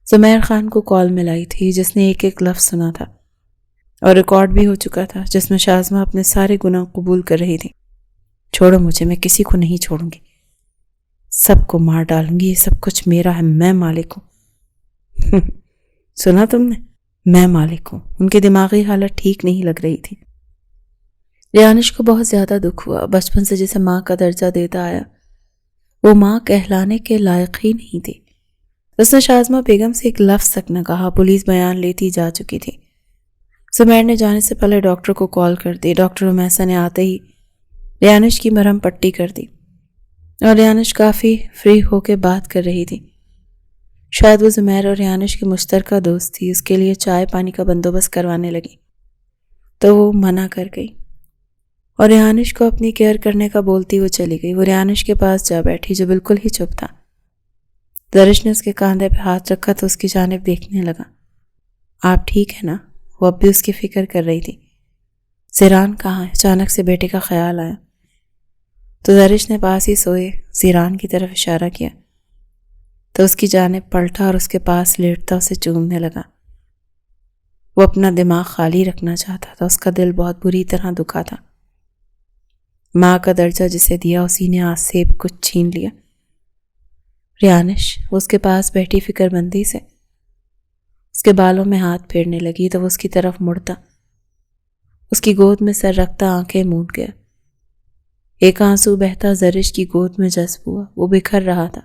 زمیر خان کو کال ملائی تھی، جس نے ایک ایک لفظ سنا تھا اور ریکارڈ بھی ہو چکا تھا، جس میں شازمہ اپنے سارے گناہ قبول کر رہی تھی۔ چھوڑو مجھے، میں کسی کو نہیں چھوڑوں گی، سب کو مار ڈالوں گی، یہ سب کچھ میرا ہے، میں مالک ہوں۔ سنا تم نے؟ میں مالک ہوں۔ ان کی دماغی حالت ٹھیک نہیں لگ رہی تھی۔ ریحانش کو بہت زیادہ دکھ ہوا۔ بچپن سے جسے ماں کا درجہ دیتا آیا، وہ ماں کہلانے کے لائق ہی نہیں تھی۔ اس نے شازمہ بیگم سے ایک لفظ تک نہ کہا۔ پولیس بیان لیتی جا چکی تھی۔ زمیر نے جانے سے پہلے ڈاکٹر کو کال کر دی۔ ڈاکٹر امیسا نے آتے ہی ریحانش کی مرہم پٹی کر دی، اور ریحانش کافی فری ہو کے بات کر رہی تھی۔ شاید وہ زمیر اور ریحانش کی مشترکہ دوست تھی، اس کے لیے چائے پانی کا بندوبست کروانے لگی، تو وہ منع کر گئی اور ریحانش کو اپنی کیئر کرنے کا بولتی وہ چلی گئی۔ وہ ریحانش کے پاس جا بیٹھی جو بالکل ہی چپ تھا۔ زرش نے اس کے کاندھے پہ ہاتھ رکھا تو اس کی جانب دیکھنے لگا۔ آپ ٹھیک ہے نا؟ وہ اب بھی اس کی فکر کر رہی تھی۔ زیران کہاں ہے؟ اچانک سے بیٹے کا خیال آیا تو زرش نے پاس ہی سوئے زیران کی طرف اشارہ کیا تو اس کی جانب پلٹا اور اس کے پاس لیٹتا اسے چومنے لگا۔ وہ اپنا دماغ خالی رکھنا چاہتا تھا، اس کا دل بہت بری طرح دکھا تھا۔ ماں کا درجہ جسے دیا اسی نے آج سے کچھ چھین لیا۔ ریحانش، وہ اس کے پاس بیٹھی فکر مندی سے اس کے بالوں میں ہاتھ پھیرنے لگی تو وہ اس کی طرف مڑتا، اس کی گود میں سر رکھتا آنکھیں موند گیا۔ ایک آنسو بہتا زرش کی گود میں جذب ہوا، وہ بکھر رہا تھا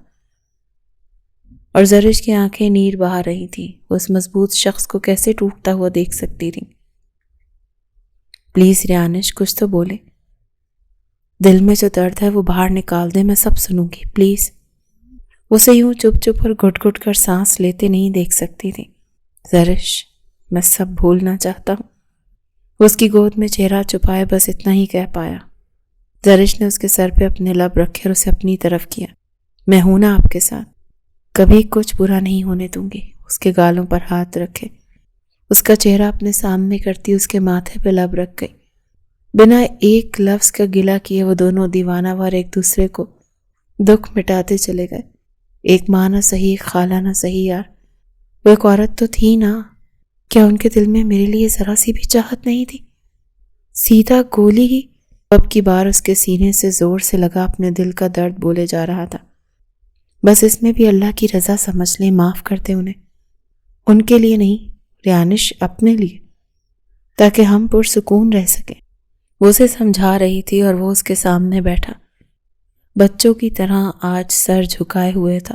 اور زرش کی آنکھیں نیر بہا رہی تھیں۔ وہ اس مضبوط شخص کو کیسے ٹوٹتا ہوا دیکھ سکتی تھی؟ پلیز ریحانش، کچھ تو بولے، دل میں جو درد ہے وہ باہر نکال دے، میں سب سنوں گی، پلیز۔ اسے یوں چپ چپ اور گھٹ گھٹ کر سانس لیتے نہیں دیکھ سکتی تھی۔ زرش، میں سب بھولنا چاہتا ہوں۔ وہ اس کی گود میں چہرہ چھپائے بس اتنا ہی کہہ پایا۔ زرش نے اس کے سر پہ اپنے لب رکھے اور اسے اپنی طرف کیا۔ میں ہوں نا آپ کے ساتھ، کبھی کچھ برا نہیں ہونے دوں گی۔ اس کے گالوں پر ہاتھ رکھے، اس کا چہرہ اپنے سامنے کرتی اس کے ماتھے پہ لب رکھ گئی۔ بنا ایک لفظ کا گلہ کیے وہ دونوں دیوانہ وار ایک دوسرے کو دکھ مٹاتے چلے گئے۔ ایک ماں نہ صحیح، خالہ نہ صحیح، یار وہ ایک عورت تو تھی نا۔ کیا ان کے دل میں میرے لیے ذرا سی بھی چاہت نہیں تھی؟ سیدھا گولی ہی اب کی بار اس کے سینے سے زور سے لگا، اپنے دل کا درد بولے جا رہا تھا۔ بس اس میں بھی اللہ کی رضا سمجھ لیں، معاف کرتے انہیں، ان کے لیے نہیں ریحانش، اپنے لیے، تاکہ ہم پرسکون رہ سکیں۔ وہ اسے سمجھا رہی تھی اور وہ اس کے سامنے بیٹھا بچوں کی طرح آج سر جھکائے ہوئے تھا۔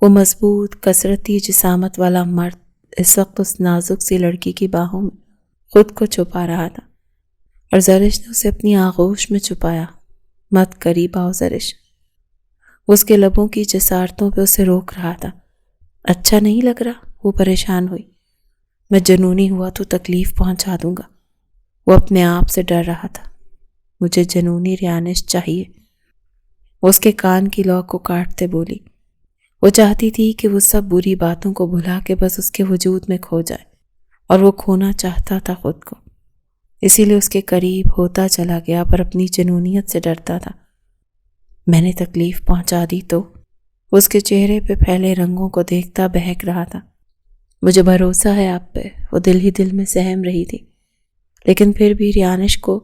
وہ مضبوط کثرتی جسامت والا مرد اس وقت اس نازک سی لڑکی کی باہوں میں خود کو چھپا رہا تھا، اور زرش نے اسے اپنی آغوش میں چھپایا۔ مت قریب آؤ زرش، اس کے لبوں کی جسارتوں پہ اسے روک رہا تھا۔ اچھا نہیں لگ رہا؟ وہ پریشان ہوئی۔ میں جنونی ہوا تو تکلیف پہنچا دوں گا۔ وہ اپنے آپ سے ڈر رہا تھا۔ مجھے جنونی ریانش چاہیے۔ وہ اس کے کان کی لو کو کاٹتے بولی۔ وہ چاہتی تھی کہ وہ سب بری باتوں کو بھلا کے بس اس کے وجود میں کھو جائے، اور وہ کھونا چاہتا تھا خود کو، اسی لیے اس کے قریب ہوتا چلا گیا، پر اپنی جنونیت سے ڈرتا تھا۔ میں نے تکلیف پہنچا دی تو؟ اس کے چہرے پہ پھیلے رنگوں کو دیکھتا بہک رہا تھا۔ مجھے بھروسہ ہے آپ پہ، وہ دل ہی دل میں سہم رہی تھی، لیکن پھر بھی ریانش کو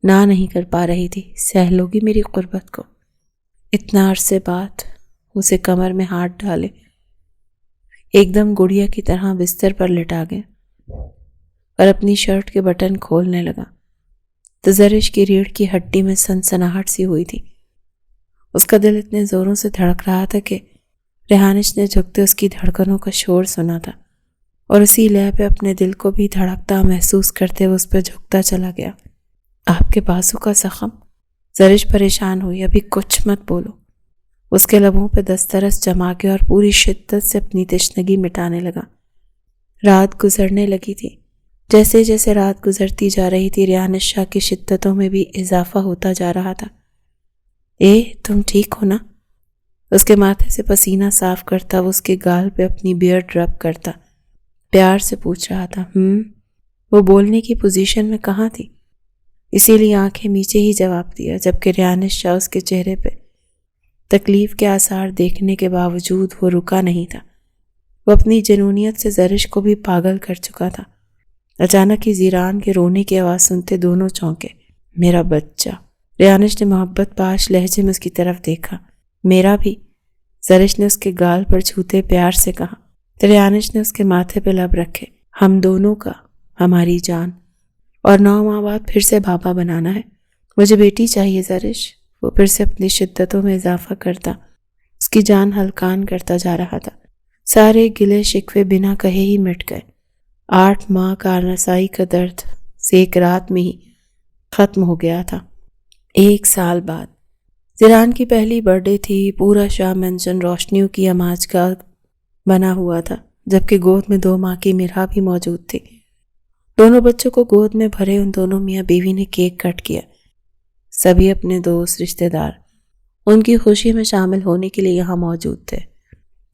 نہ نہیں کر پا رہی تھی۔ سہ لوگی میری قربت کو؟ اتنا عرصے بعد اسے کمر میں ہاتھ ڈالے ایک دم گڑیا کی طرح بستر پر لٹا گیا اور اپنی شرٹ کے بٹن کھولنے لگا تو زرش کی ریڑھ کی ہڈی میں سنسناہٹ سی ہوئی تھی۔ اس کا دل اتنے زوروں سے دھڑک رہا تھا کہ ریحانش نے جھکتے اس کی دھڑکنوں کا شور سنا تھا، اور اسی لے پہ اپنے دل کو بھی دھڑکتا محسوس کرتے ہوئے اس پہ جھکتا چلا گیا۔ آپ کے بازو کا زخم؟ زرش پریشان ہوئی۔ ابھی کچھ مت بولو۔ اس کے لبوں پہ دسترس جما کے اور پوری شدت سے اپنی تشنگی مٹانے لگا۔ رات گزرنے لگی تھی۔ جیسے جیسے رات گزرتی جا رہی تھی، ریحانش شاہ کی شدتوں میں بھی اضافہ ہوتا جا رہا تھا۔ تم ٹھیک ہو نا؟ اس کے ماتھے سے پسینہ صاف کرتا، وہ اس کے گال پہ اپنی بیئرڈ رب کرتا پیار سے پوچھ رہا تھا۔ وہ بولنے کی پوزیشن میں کہاں تھی، اسی لیے آنکھیں نیچے ہی جواب دیا، جبکہ ریحانش شاہ اس کے چہرے پہ تکلیف کے آثار دیکھنے کے باوجود وہ رکا نہیں تھا۔ وہ اپنی جنونیت سے زرش کو بھی پاگل کر چکا تھا۔ اچانک ہی زیران کے رونے کی آواز سنتے دونوں چونکے۔ میرا بچہ، ریحانش نے محبت پاش لہجے میں اس کی طرف دیکھا۔ میرا بھی، زرش نے اس کے گال پر چھوتے پیار سے کہا۔ تو ریحانش نے اس کے ماتھے پہ لب رکھے۔ ہم دونوں کا، ہماری جان، اور 9 ماہ بعد پھر سے بابا بنانا ہے۔ مجھے بیٹی چاہیے زرش۔ وہ پھر سے اپنی شدتوں میں اضافہ کرتا اس کی جان ہلکان کرتا جا رہا تھا۔ سارے گلے شکوے بنا کہے ہی مٹ گئے۔ 8 ماہ کارنسائی کا درد ایک رات میں ہی ختم ہو گیا تھا۔ 1 سال بعد زیران کی پہلی برتھ ڈے تھی۔ پورا شاہ مینشن روشنیوں کی آماج کا بنا ہوا تھا، جبکہ گود میں 2 ماہ کی مرحا بھی موجود تھی۔ دونوں بچوں کو گود میں بھرے ان دونوں میاں بیوی نے کیک کٹ کیا۔ سبھی اپنے دوست، رشتہ دار ان کی خوشی میں شامل ہونے کے لیے یہاں موجود تھے۔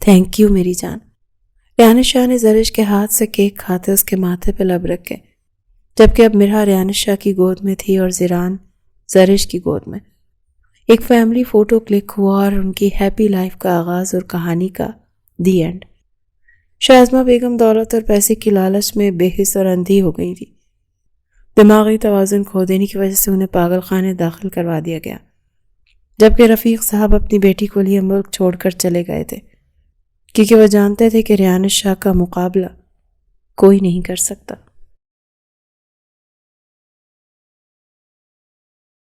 تھینک یو میری جان۔ ریحانش شاہ نے زرش کے ہاتھ سے کیک کھاتے اس کے ماتھے پہ لب رکھے، جبکہ اب مرحا ریحانش شاہ کی گود میں تھی اور زیران زرش کی گود میں۔ ایک فیملی فوٹو کلک ہوا اور ان کی ہیپی لائف کا آغاز اور کہانی کا دی اینڈ۔ شاہزمہ بیگم دولت اور پیسے کی لالچ میں بے حس اور اندھی ہو گئی تھی۔ دماغی توازن کھو دینے کی وجہ سے انہیں پاگل خانے داخل کروا دیا گیا، جبکہ رفیق صاحب اپنی بیٹی کو لیے ملک چھوڑ کر چلے گئے تھے، کیونکہ وہ جانتے تھے کہ ریحانش شاہ کا مقابلہ کوئی نہیں کر سکتا۔